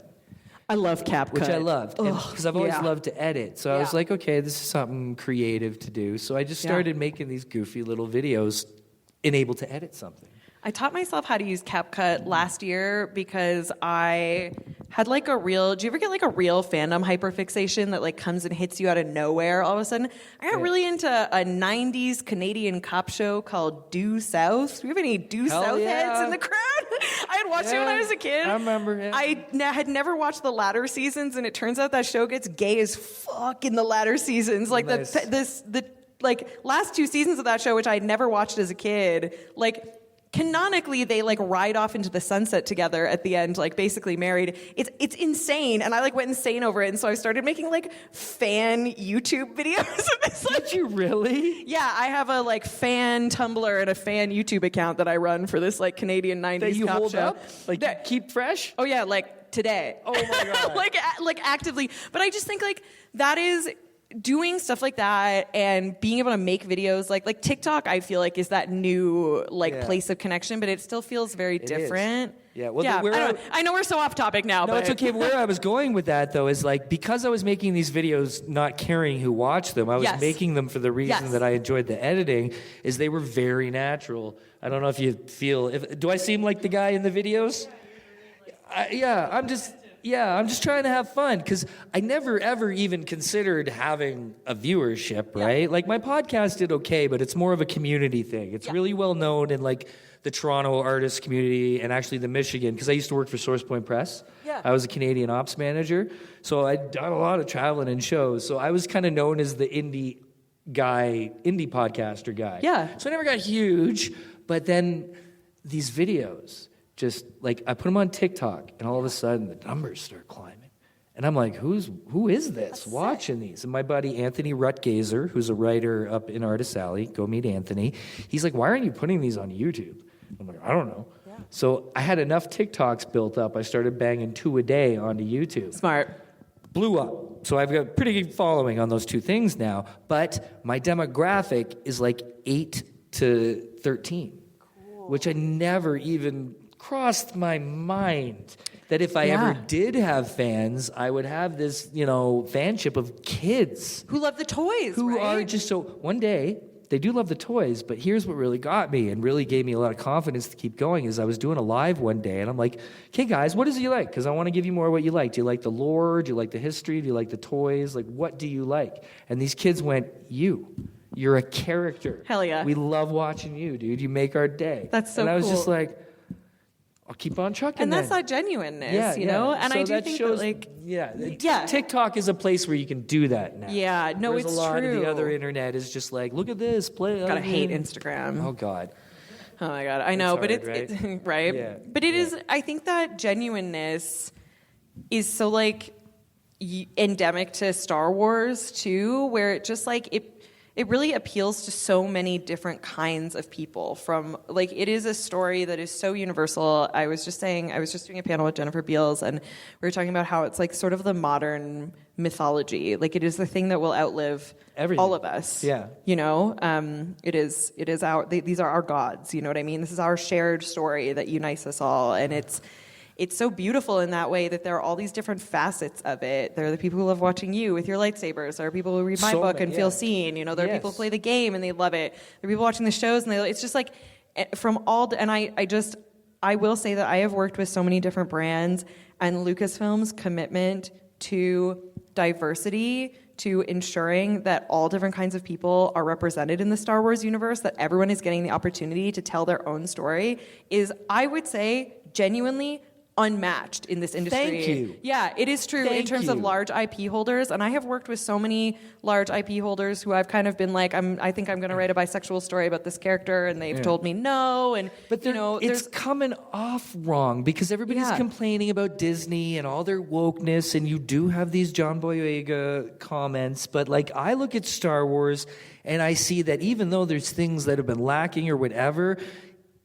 I love CapCut. Which I loved. Because I've always loved to edit. So I was like, okay, this is something creative to do. So I just started making these goofy little videos and able to edit something. I taught myself how to use CapCut last year because I had do you ever get a real fandom hyperfixation that comes and hits you out of nowhere all of a sudden? I got really into a 90s Canadian cop show called Due South. Do we have any Due South heads in the crowd? I had watched it when I was a kid. I remember it. I had never watched the latter seasons, and it turns out that show gets gay as fuck in the latter seasons. Nice. The last two seasons of that show, which I had never watched as a kid, canonically, they ride off into the sunset together at the end, basically married. It's insane, and I went insane over it, and so I started making fan YouTube videos of this. Did you really? Yeah, I have a fan Tumblr and a fan YouTube account that I run for this Canadian 90s that you cop hold show. up, keep fresh. Oh yeah, today. Oh my god. Actively, but I just think that is. doing stuff like that and being able to make videos like TikTok, I feel like is that new place of connection, but it still feels very different. Yeah, well, I know we're so off topic now. No, but it's okay. But where I was going with that, though, is like because I was making these videos not caring who watched them, I was making them for the reason that I enjoyed the editing, is they were very natural. I don't know if you feel... do I seem like the guy in the videos? I'm just trying to have fun because I never, ever even considered having a viewership, right? Yeah. Like my podcast did okay, but it's more of a community thing. It's really well known in like the Toronto artist community and actually the Michigan, because I used to work for Source Point Press. Yeah. I was a Canadian ops manager, so I'd done a lot of traveling and shows. So I was kind of known as the indie podcaster guy. Yeah. So I never got huge, but then these videos, just like I put them on TikTok, and all of a sudden the numbers start climbing. And I'm like, who is this watching these? And my buddy Anthony Rutgazer, who's a writer up in Artist Alley, go meet Anthony. He's like, why aren't you putting these on YouTube? I'm like, I don't know. Yeah. So I had enough TikToks built up. I started banging 2 a day onto YouTube. Smart. Blew up. So I've got a pretty good following on those 2 things now. But my demographic is like 8 to 13, which I never even crossed my mind that if I ever did have fans, I would have this, fanship of kids who love the toys, who are just so. One day they do love the toys, but here's what really got me and really gave me a lot of confidence to keep going is I was doing a live one day and I'm like, okay guys, what is it you like? Because I want to give you more of what you like. Do you like the lore? Do you like the history? Do you like the toys? Like, what do you like? And these kids went, you're a character. Hell yeah. We love watching you, dude. You make our day. That's so cool. And I was cool. just like, I'll keep on trucking. And that's that genuineness, you know? And so I do think shows, that TikTok is a place where you can do that now. Yeah, no, Whereas it's a lot true. of the other internet is just like, look at this, play. Gotta hate Instagram. Oh God. Oh my God, I know, it's but hard, it's right. Yeah. But it is. I think that genuineness is so endemic to Star Wars too, where it just it really appeals to so many different kinds of people. From it is a story that is so universal. I was just doing a panel with Jennifer Beals, and we were talking about how it's sort of the modern mythology. It is the thing that will outlive everything. All of us. Yeah. It is these are our gods. You know what I mean? This is our shared story that unites us all, and it's so beautiful in that way that there are all these different facets of it. There are the people who love watching you with your lightsabers. There are people who read my book and feel seen. There are people who play the game and they love it. There are people watching the shows and it's just I will say that I have worked with so many different brands, and Lucasfilm's commitment to diversity, to ensuring that all different kinds of people are represented in the Star Wars universe, that everyone is getting the opportunity to tell their own story, is, I would say, genuinely unmatched in this industry. Thank you. Yeah, it is true in terms of large IP holders, and I have worked with so many large IP holders who I've kind of been like, I think I'm going to write a bisexual story about this character, and they've told me no, but it's coming off wrong because everybody's complaining about Disney and all their wokeness, and you do have these John Boyega comments, but I look at Star Wars and I see that even though there's things that have been lacking or whatever,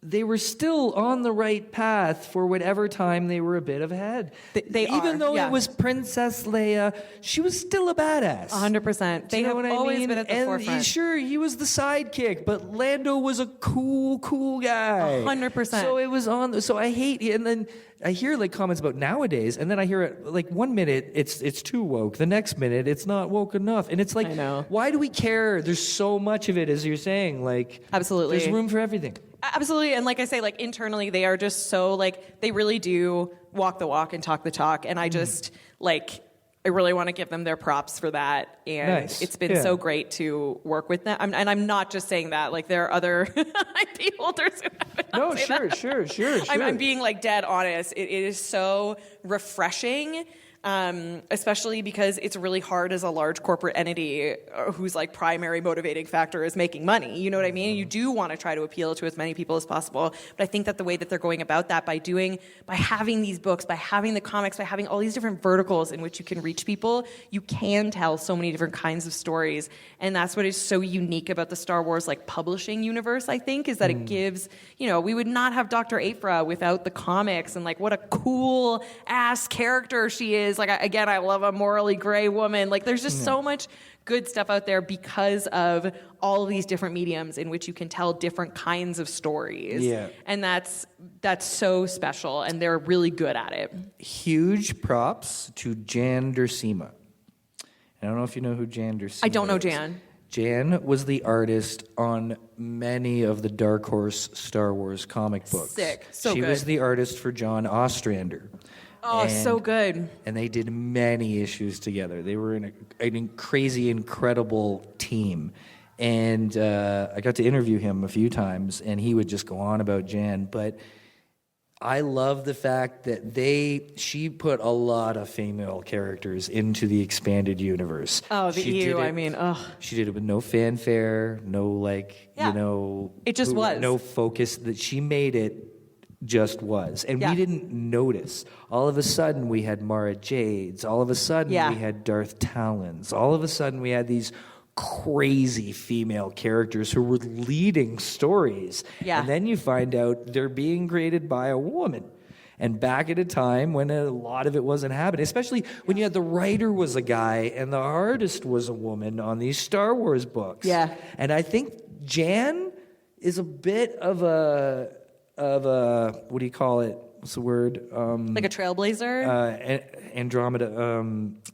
they were still on the right path for whatever time they were a bit ahead. Even though it was Princess Leia, she was still a badass. 100%. They have always been at the forefront. Sure, he was the sidekick, but Lando was a cool guy. 100%. So it was on. So I hate, and then I hear comments about nowadays, and then I hear it 1 minute it's too woke, the next minute it's not woke enough, and it's I know. Why do we care? There's so much of it, as you're saying. Absolutely, there's room for everything. Absolutely, and I say, internally, they are just so, they really do walk the walk and talk the talk, and I just, I really want to give them their props for that, and it's been so great to work with them. And I'm not just saying that, there are other IP holders who have Sure. I'm being, dead honest. It is so refreshing. Especially because it's really hard as a large corporate entity whose primary motivating factor is making money. You know what I mean? You do want to try to appeal to as many people as possible. But I think that the way that they're going about that by having these books, by having the comics, by having all these different verticals in which you can reach people, you can tell so many different kinds of stories. And that's what is so unique about the Star Wars publishing universe, I think, is that it gives, we would not have Dr. Aphra without the comics, and what a cool ass character she is. I love a morally gray woman. There's just so much good stuff out there because of all of these different mediums in which you can tell different kinds of stories. Yeah. And that's so special, and they're really good at it. Huge props to Jan Duursema. I don't know if you know who Jan Duursema is. I don't know Jan. Jan was the artist on many of the Dark Horse Star Wars comic books. Sick. So she good. was the artist for John Ostrander. Oh, so good. And they did many issues together. They were in a crazy, incredible team. And I got to interview him a few times, and he would just go on about Jan. But I love the fact that she put a lot of female characters into the expanded universe. Oh, the EU, I mean, ugh. She did it with no fanfare, no it just was. No focus. That she made it just was. And we didn't notice. All of a sudden we had Mara Jades. All of a sudden we had Darth Talons. All of a sudden we had these crazy female characters who were leading stories. Yeah. And then you find out they're being created by a woman. And back at a time when a lot of it wasn't happening, especially when you had the writer was a guy and the artist was a woman on these Star Wars books. Yeah. And I think Jan is a bit of a what do you call it? What's the word? Like a trailblazer?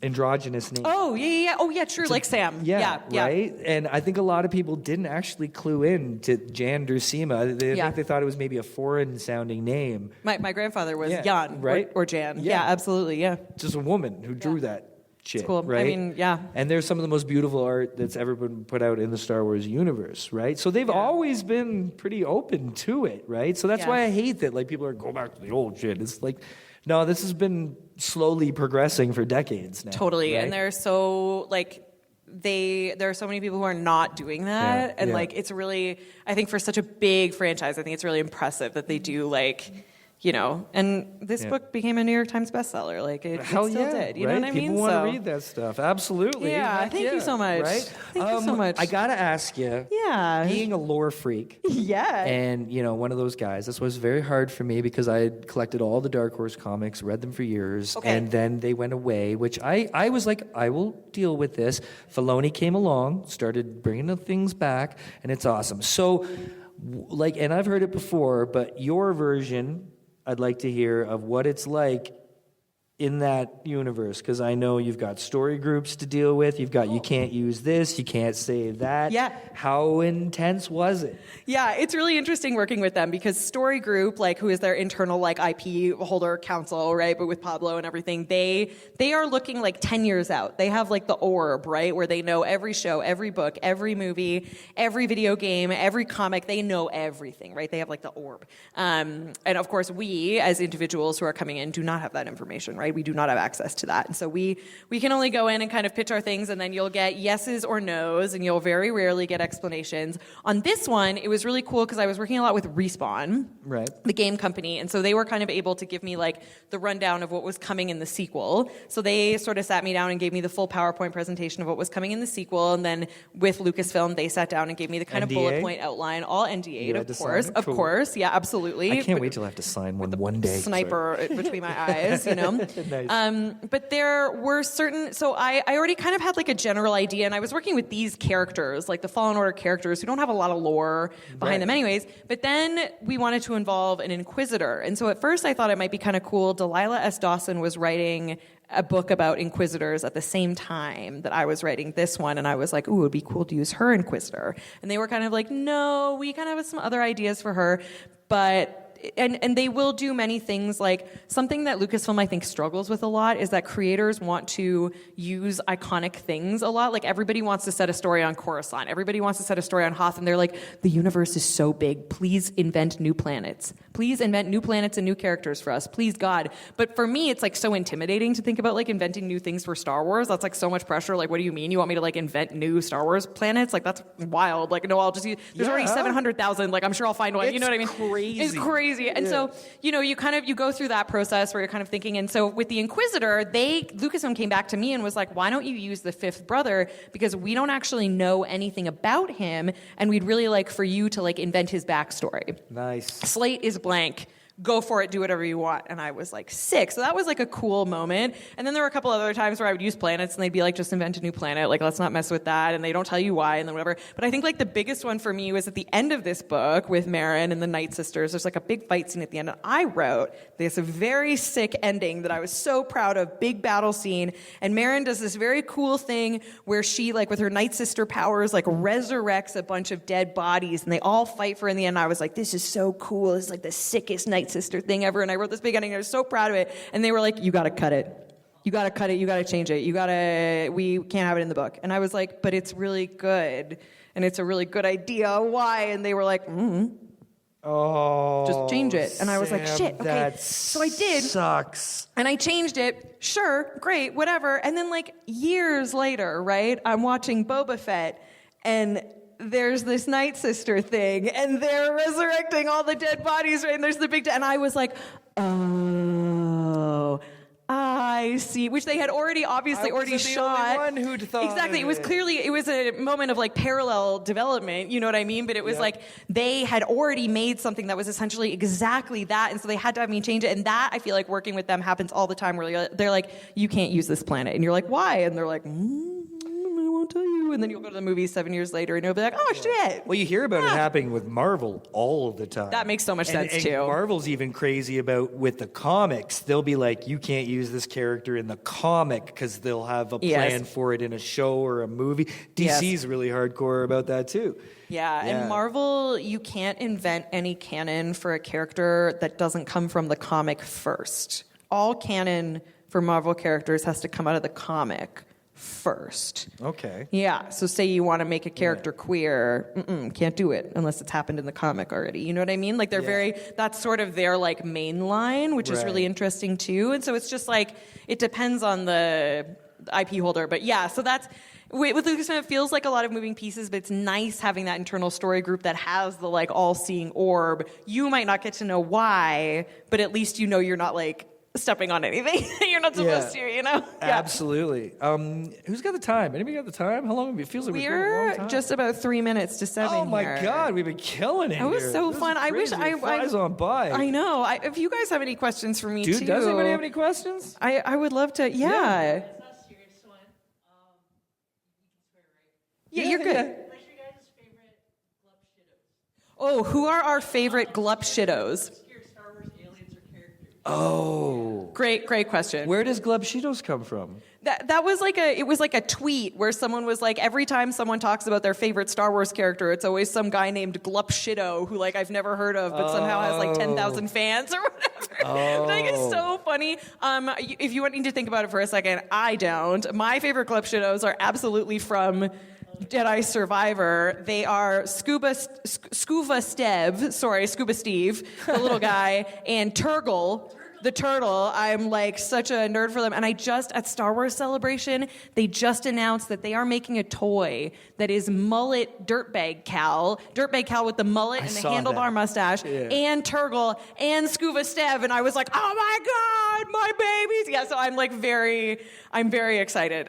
Androgynous name. Oh, yeah. Oh, yeah, true. Like Sam. Yeah. Right? And I think a lot of people didn't actually clue in to Jan Duursema. I think they thought it was maybe a foreign-sounding name. My grandfather was Jan, right? Or Jan. Yeah, absolutely, yeah. Just a woman who drew that shit, it's cool. Right? I mean, yeah. And there's some of the most beautiful art that's ever been put out in the Star Wars universe, right? So they've always been pretty open to it, right? So that's why I hate that people are go back to the old shit. It's like, no, this has been slowly progressing for decades now. Totally. Right? And they're so there are so many people who are not doing that. And it's really, I think for such a big franchise, I think it's really impressive that they do and this book became a New York Times bestseller. It still did. You know what I mean? People want to read that stuff. Absolutely. Yeah. Thank you so much. Right? Thank you so much. I got to ask you. Yeah. Being a lore freak. Yeah. And, one of those guys, this was very hard for me because I had collected all the Dark Horse comics, read them for years, and then they went away, which I was like, I will deal with this. Filoni came along, started bringing the things back, and it's awesome. So, and I've heard it before, but your version, I'd like to hear of what it's like in that universe, because I know you've got story groups to deal with. You've got you can't use this, you can't say that. Yeah. How intense was it? Yeah, it's really interesting working with them because Story Group, who is their internal IP holder council, right? But with Pablo and everything, they are looking 10 years out. They have the orb, right, where they know every show, every book, every movie, every video game, every comic. They know everything, right? They have the orb. And of course, we as individuals who are coming in do not have that information, right? We do not have access to that. And so we can only go in and kind of pitch our things, and then you'll get yeses or nos, and you'll very rarely get explanations. On this one, it was really cool because I was working a lot with Respawn, right, the game company, and so they were kind of able to give me the rundown of what was coming in the sequel. So they sort of sat me down and gave me the full PowerPoint presentation of what was coming in the sequel, and then with Lucasfilm, they sat down and gave me the kind of bullet point outline, all NDA'd, of course, yeah, absolutely. I can't wait till I have to sign one day. Sniper between my eyes, Nice. But there were certain, so I already kind of had a general idea, and I was working with these characters, the Fallen Order characters, who don't have a lot of lore behind them anyways, but then we wanted to involve an Inquisitor. And so at first I thought it might be kind of cool. Delilah S. Dawson was writing a book about Inquisitors at the same time that I was writing this one, and I was like, ooh, it would be cool to use her Inquisitor. And they were kind of like, no, we kind of have some other ideas for her, but... And they will do many things. Something that Lucasfilm I think struggles with a lot is that creators want to use iconic things a lot. Everybody wants to set a story on Coruscant. Everybody wants to set a story on Hoth, and they're like, the universe is so big. Please invent new planets. Please invent new planets and new characters for us. Please, God. But for me, it's so intimidating to think about inventing new things for Star Wars. That's so much pressure. What do you mean? You want me to invent new Star Wars planets? That's wild. No, I'll just use. There's already 700,000. I'm sure I'll find one. You know what I mean? Crazy. It's crazy. And so, you go through that process where you're kind of thinking. And so with the Inquisitor, Lucasfilm came back to me and was like, why don't you use the fifth brother? Because we don't actually know anything about him, and we'd really like for you to invent his backstory. Nice. Slate is blank. go for it, do whatever you want. And I was like, sick. So that was like a cool moment. And then there were a couple other times where I would use planets and they'd be like, just invent a new planet. Like, let's not mess with that. And they don't tell you why and then whatever. But I think like the biggest one for me was at the end of this book with Marin and the Night Sisters. There's like a big fight scene at the end. And I wrote this very sick ending that I was so proud of, big battle scene. And Marin does this very cool thing where she, like with her Night Sister powers, like resurrects a bunch of dead bodies and they all fight for her in the end. I was like, this is so cool. This is like the sickest Night Sister thing ever. And I wrote this big ending and I was so proud of it. And they were like, you gotta cut it. You gotta cut it. You gotta change it. We can't have it in the book. And I was like, but it's really good. And it's a really good idea. Why? And they were like, Oh, just change it. And I was like, Sam, shit, okay. That so I did. Sucks. And I changed it. Sure, great, whatever. And then like years later, right, I'm watching Boba Fett and there's this Night Sister thing, and they're resurrecting all the dead bodies, right? And there's the big, and I was like, oh, I see. Which they had already the shot. only one who'd thought Exactly. of It was it. clearly, it was a moment of like parallel development. You know what I mean? But it was like they had already made something that was essentially exactly that, and so they had to have me change it. And that I feel like working with them happens all the time, where they're like, you can't use this planet, and you're like, why? And they're like, I won't tell you. And then you'll go to the movies 7 years later and you'll be like, oh shit. Well, you hear about it happening with Marvel all the time. That makes so much sense and too. Marvel's even crazy about with the comics. They'll be like, you can't use this character in the comic because they'll have a plan for it in a show or a movie. DC's really hardcore about that too. Yeah, and Marvel, you can't invent any canon for a character that doesn't come from the comic first. All canon for Marvel characters has to come out of the comic first. Okay. Yeah, so say you want to make a character queer, can't do it unless it's happened in the comic already. You know what I mean? Like they're that's sort of their like main line, which is really interesting too. And so it's just like, it depends on the IP holder. But yeah, so that's, with Lucasfilm, it feels like a lot of moving pieces, but it's nice having that internal story group that has the like all-seeing orb. You might not get to know why, but at least you know you're not like stepping on anything you're not supposed to, you know? Absolutely. Who's got the time? Anybody got the time? How long? It feels like we're going a long time. Just about 3 minutes to 7 Oh my here. God, we've been killing it. It was here. so This fun. is I wish crazy. It flies on by. I know. If you guys have any questions for me too. Does anybody have any questions? I would love to. Yeah. Yeah, you're good. Oh, who are our favorite glup shittos? Oh. Great question. Where does Glubshitos come from? That was like a tweet where someone was like, every time someone talks about their favorite Star Wars character, it's always some guy named Glupshido who like I've never heard of, but somehow has like 10,000 fans or whatever. I think it's so funny. If you want me to think about it for a second, I don't. My favorite Glupshidos are absolutely from Jedi Survivor. They are Scuba Steve, the little guy, and Turgle, the turtle. I'm like such a nerd for them. And at Star Wars Celebration, they just announced that they are making a toy that is mullet Dirtbag Cal with the mullet and the handlebar mustache, and Turgle and Scuba Steve. And I was like, oh my God, my babies. Yeah, so I'm very excited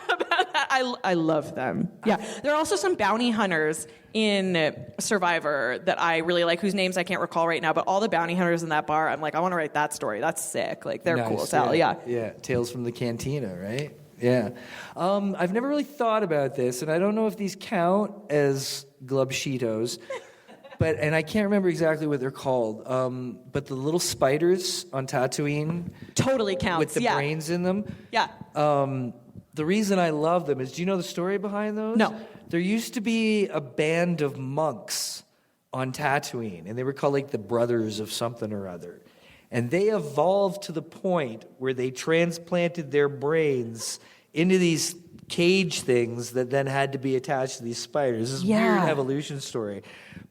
about that. I love them. Yeah. There are also some bounty hunters in Survivor that I really like, whose names I can't recall right now, but all the bounty hunters in that bar, I'm like, I want to write that story. That's sick. Like, they're cool as hell. Yeah. Tales from the Cantina, right? Yeah. I've never really thought about this, and I don't know if these count as Glubshitos, and I can't remember exactly what they're called, but the little spiders on Tatooine. Totally counts, with the brains in them. Yeah. The reason I love them is, do you know the story behind those? No. There used to be a band of monks on Tatooine, and they were called like the Brothers of something or other. And they evolved to the point where they transplanted their brains into these cage things that then had to be attached to these spiders. This is weird evolution story.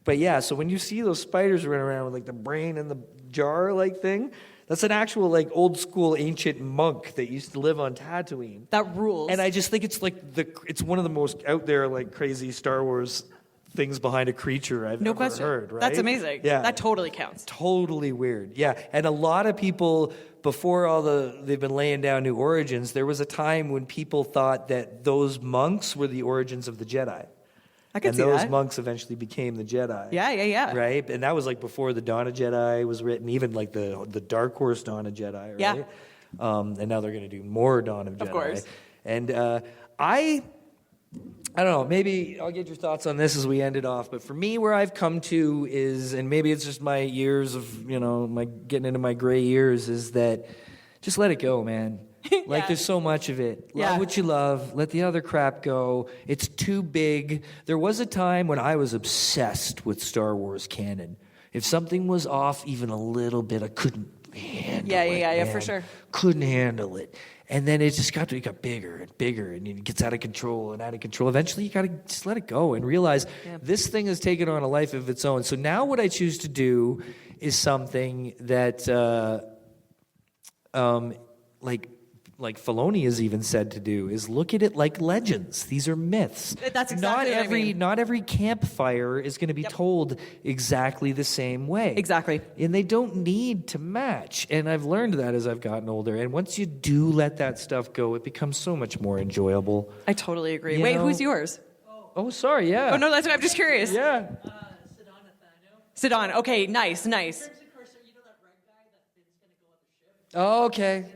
But yeah, so when you see those spiders running around with like the brain in the jar like thing, that's an actual like old school ancient monk that used to live on Tatooine. That rules. And I just think it's like it's one of the most out there like crazy Star Wars things behind a creature I've ever heard, right? That's amazing. Yeah. That totally counts. Totally weird. Yeah. And a lot of people, before they've been laying down new origins, there was a time when people thought that those monks were the origins of the Jedi. I can and see those that. monks eventually became the Jedi. Yeah. Right? And that was like before the Dawn of Jedi was written, even like the Dark Horse Dawn of Jedi, right? Yeah. And now they're going to do more Dawn of Jedi. Of course. And I don't know, maybe I'll get your thoughts on this as we end it off, but for me, where I've come to is, and maybe it's just my years of, my getting into my gray years, is that just let it go, man. Like, Yeah. there's so much of it. Love Yeah. what you love. Let the other crap go. It's too big. There was a time when I was obsessed with Star Wars canon. If something was off even a little bit, I couldn't handle it. Yeah, man. for sure. Couldn't handle it. And then it just got bigger and bigger, and it gets out of control and out of control. Eventually, you got to just let it go and realize this thing has taken on a life of its own. So now what I choose to do is something that, like Filoni has even said to do, is look at it like legends. These are myths. That's exactly what I mean. Not every campfire is going to be told exactly the same way. Exactly. And they don't need to match. And I've learned that as I've gotten older. And once you do let that stuff go, it becomes so much more enjoyable. I totally agree. You Wait, know? who's yours? Oh, sorry, yeah. Oh, no, that's I'm just curious. Yeah. Sidon. Okay, nice. Oh, okay.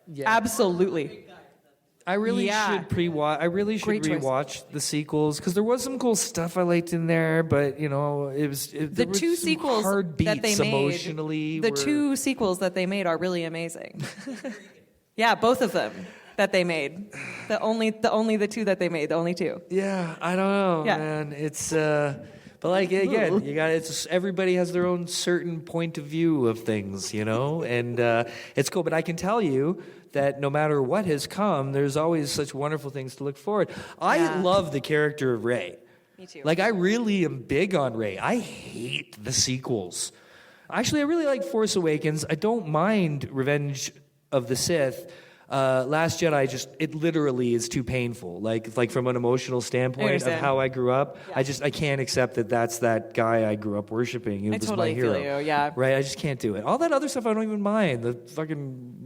Yeah. Absolutely. I really Yeah. should pre-watch. I really should Great choice. rewatch the sequels because there was some cool stuff I liked in there, but there The was two some sequels hard beats that they made, emotionally. the were- two sequels that they made are really amazing. Yeah, both of them that they made. The only the two that they made, the only two. Yeah, I don't know, Yeah. man. It's but like again, you got everybody has their own certain point of view of things, and it's cool. But I can tell you that no matter what has come, there's always such wonderful things to look forward. I Yeah. love the character of Rey. Me too. Like, I really am big on Rey. I hate the sequels. Actually, I really like Force Awakens. I don't mind Revenge of the Sith. Last Jedi, it literally is too painful. Like from an emotional standpoint of understand. how I grew up, I can't accept that that's that guy I grew up worshiping. It was totally my hero. feel you, yeah. Right? I just can't do it. All that other stuff I don't even mind.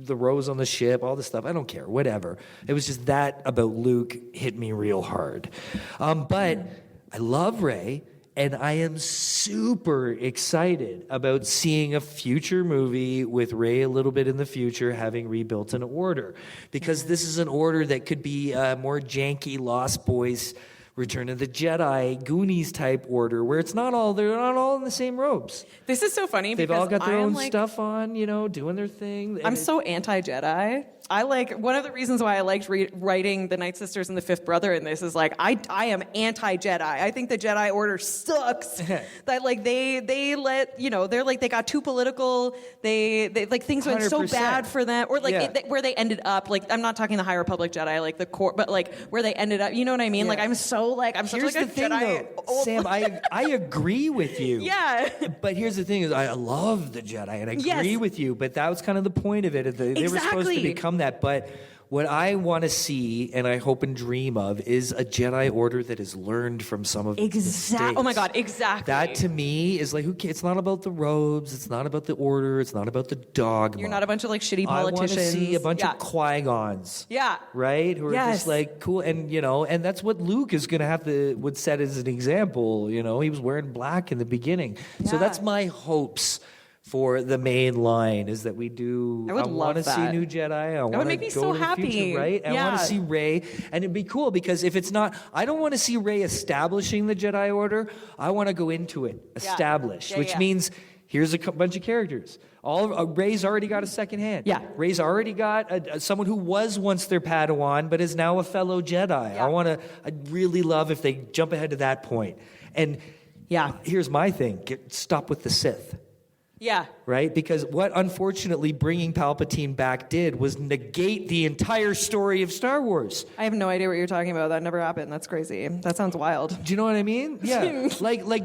The Rose on the ship, all this stuff. I don't care. Whatever. It was just that about Luke hit me real hard. But I love Rey. And I am super excited about seeing a future movie with Rey a little bit in the future having rebuilt an order. Because this is an order that could be a more janky Lost Boys, Return of the Jedi, Goonies type order, where they're not all in the same robes. This is so funny They've because all got their I am own like, stuff on, doing their thing. And I'm so anti-Jedi. One of the reasons why I liked writing the Night Sisters and the Fifth Brother in this is I am anti-Jedi. I think the Jedi Order sucks. That they let they got too political. They things went so 100%. bad for them, or Yeah. where they ended up. I'm not talking the High Republic Jedi, like the core, but where they ended up. You know what I mean? Yeah. I'm such Here's a the thing, Jedi. though, Sam. I agree with you. Yeah. But here's the thing: is I love the Jedi, and I agree Yes. with you. But that was kind of the point of it. They were supposed to Exactly. become that. But what I want to see, and I hope and dream of, is a Jedi Order that has learned from some of its mistakes. Oh my God! Exactly. That to me is like, it's not about the robes, it's not about the order, it's not about the dogma. You're not a bunch of shitty I want politicians. to see a bunch Yeah. of Qui-Gons. Yeah. Right? Who are Yes. just cool. And, and that's what Luke is going to would set as an example. He was wearing black in the beginning. So Yeah. that's my hopes for the main line, is that we do. I would want to love see that. new Jedi. I want would to make me go so to the happy. future, right? I Yeah. want to see Rey, and it'd be cool because if it's not, I don't want to see Rey establishing the Jedi Order. I want to go into it established, Yeah, which yeah. means here's a bunch of characters. Rey's already got a second hand. Yeah. Rey's already got someone who was once their Padawan, but is now a fellow Jedi. Yeah. I'd really love if they jump ahead to that point. And Yeah. here's my thing: stop with the Sith. Yeah. Right? Because what unfortunately bringing Palpatine back did was negate the entire story of Star Wars. I have no idea what you're talking about. That never happened. That's crazy. That sounds wild. Do you know what I mean? Yeah. like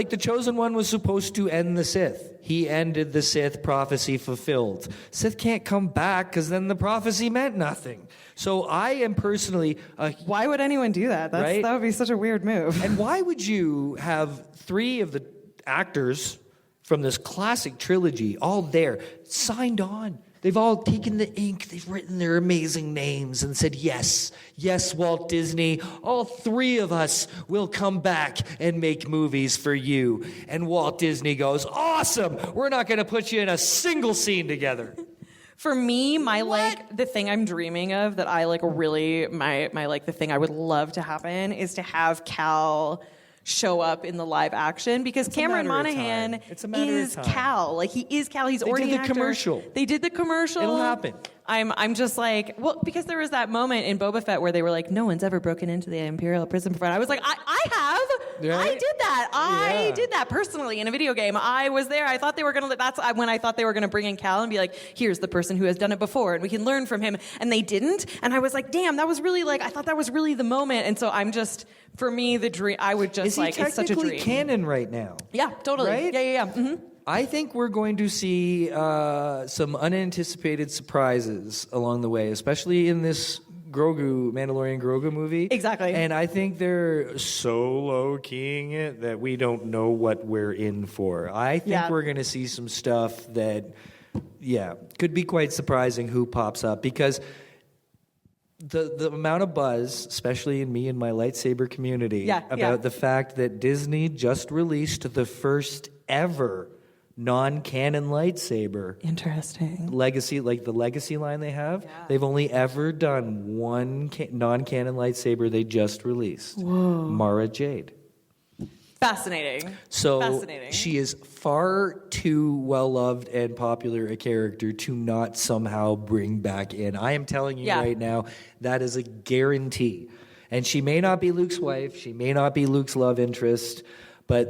the Chosen One was supposed to end the Sith. He ended the Sith, prophecy fulfilled. Sith can't come back because then the prophecy meant nothing. So I am personally Why would anyone do that? Right? That would be such a weird move. And why would you have 3 of the actors from this classic trilogy all there, signed on, They've all taken the ink, they've written their amazing names and said, yes, yes, Walt Disney, all 3 of us will come back and make movies for you. And Walt Disney goes, awesome, we're not going to put you in a single scene together. For me, the thing I'm dreaming of that I really, the thing I would love to happen is to have Cal show up in the live action, because Cameron Monaghan is Cal. He is Cal. He's already an actor. They did the commercial. It'll happen. I'm just because there was that moment in Boba Fett where they were like, no one's ever broken into the Imperial prison before. And I was like, I have. Right? I did that. I did that personally in a video game. I was there. I thought they were going to, that's when I thought they were going to bring in Cal and be like, here's the person who has done it before and we can learn from him. And they didn't. And I was like, damn, that was really I thought that was really the moment. And so I'm just, for me, the dream, I would just it's such a dream. Is he technically canon right now? Yeah, totally. Right? Yeah. Mm-hmm. I think we're going to see some unanticipated surprises along the way, especially in this Mandalorian Grogu movie. Exactly. And I think they're so low-keying it that we don't know what we're in for. I think we're going to see some stuff that, could be quite surprising who pops up, because the amount of buzz, especially in me and my lightsaber community, about the fact that Disney just released the first ever non-canon lightsaber. Interesting. Legacy, the legacy line they have, they've only ever done one non-canon lightsaber they just released. Whoa. Mara Jade. Fascinating. So she is far too well-loved and popular a character to not somehow bring back in. I am telling you right now, that is a guarantee. And she may not be Luke's wife. She may not be Luke's love interest. But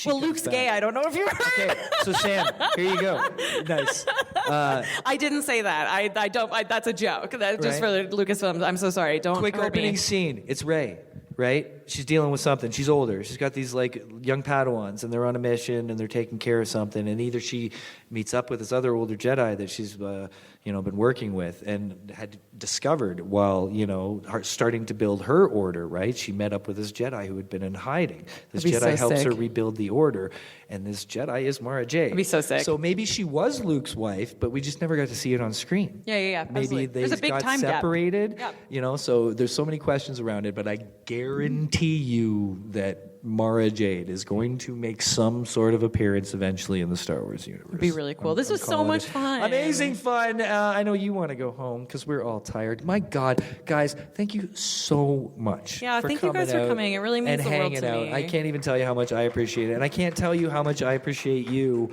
Luke's gay. I don't know if you heard. Okay, so Sam, here you go. Nice. I didn't say that. I don't. That's a joke. That's just for the Lucasfilms. I'm so sorry. Don't. Quick opening scene. It's Rey, right? She's dealing with something. She's older. She's got these young Padawans, and they're on a mission, and they're taking care of something. And either she meets up with this other older Jedi that she's been working with and had discovered while starting to build her order. Right? She met up with this Jedi who had been in hiding. This Jedi helps her rebuild the order, and this Jedi is Mara Jade. That'd be so sick. So maybe she was Luke's wife, but we just never got to see it on screen. Yeah. Maybe they got separated. So there's so many questions around it, but I guarantee you that Mara Jade is going to make some sort of appearance eventually in the Star Wars universe. It'd be really cool. This was so much fun. Amazing fun. I know you want to go home because we're all tired. My God, guys, thank you so much. Yeah, thank you guys for coming. It really means the world to me. I can't even tell you how much I appreciate it. And I can't tell you how much I appreciate you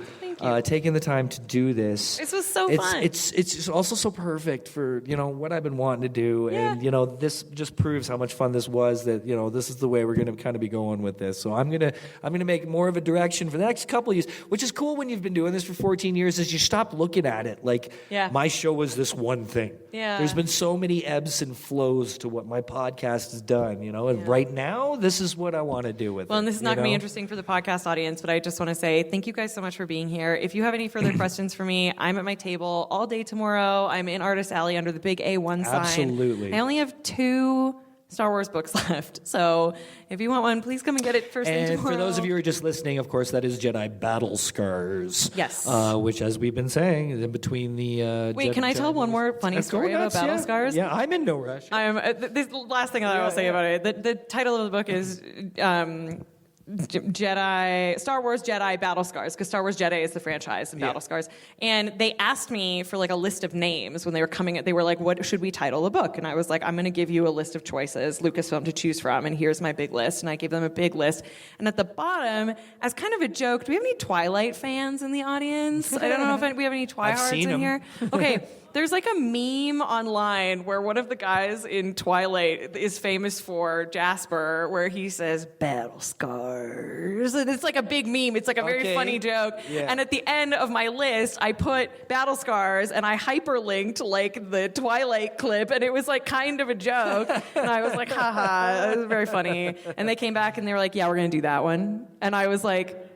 taking the time to do this. This was so fun. It's just also so perfect for, what I've been wanting to do. And, this just proves how much fun this was, that, this is the way we're going to kind of be going with this. So I'm gonna make more of a direction for the next couple of years, which is cool when you've been doing this for 14 years, is you stop looking at it like my show was this one thing. Yeah. There's been so many ebbs and flows to what my podcast has done, and right now this is what I want to do with it. Well, and this is not going to be interesting for the podcast audience, but I just want to say thank you guys so much for being here. If you have any further questions for me, I'm at my table all day tomorrow. I'm in Artist Alley under the big A1 sign. Absolutely. I only have 2 Star Wars books left. So if you want one, please come and get it first thing tomorrow. And for those of you who are just listening, of course, that is Jedi Battle Scars. Yes. Which, as we've been saying, is in between the... Wait, can I tell one more funny story about Battle Scars? Yeah, I'm in no rush. This last thing that I will say about it. The title of the book is... Star Wars Jedi Battle Scars, because Star Wars Jedi is the franchise of Battle Scars. And they asked me for a list of names when they were coming. They were like, what should we title the book? And I was like, I'm going to give you a list of choices, Lucasfilm, to choose from, and here's my big list. And I gave them a big list. And at the bottom, as kind of a joke, do we have any Twilight fans in the audience? I don't know if we have any Twihards in here. Okay. There's a meme online where one of the guys in Twilight is famous for Jasper, where he says, Battle Scars. And it's a big meme. It's a very funny joke. Yeah. And at the end of my list, I put Battle Scars, and I hyperlinked the Twilight clip, and it was kind of a joke. And I was like, haha, it was very funny. And they came back and they were like, yeah, we're going to do that one. And I was like,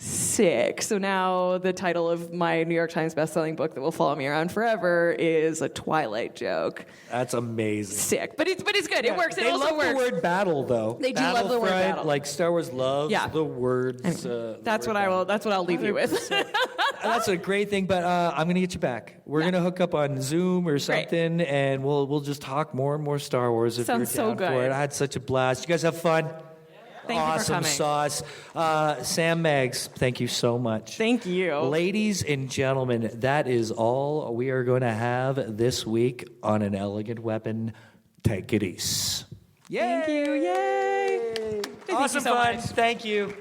Sick. So now the title of my New York Times bestselling book that will follow me around forever is a Twilight joke. That's amazing. Sick. But it's good. It works. It They also love works. the word battle, though. They do love the word Battlefront, battle. Like Star Wars loves Yeah. the words. That's what I'll leave you with. That's a great thing, but I'm gonna get you back. We're gonna hook up on Zoom or something, and we'll just talk more and more Star Wars if Sounds you're so down for good. it. I had such a blast. You guys have fun. Thank you for Awesome coming. sauce. Sam Meggs, thank you so much. Thank you. Ladies and gentlemen, that is all we are going to have this week on An Elegant Weapon. Take it easy. Thank you. Yay. Thank you Awesome so fun. much. Thank you.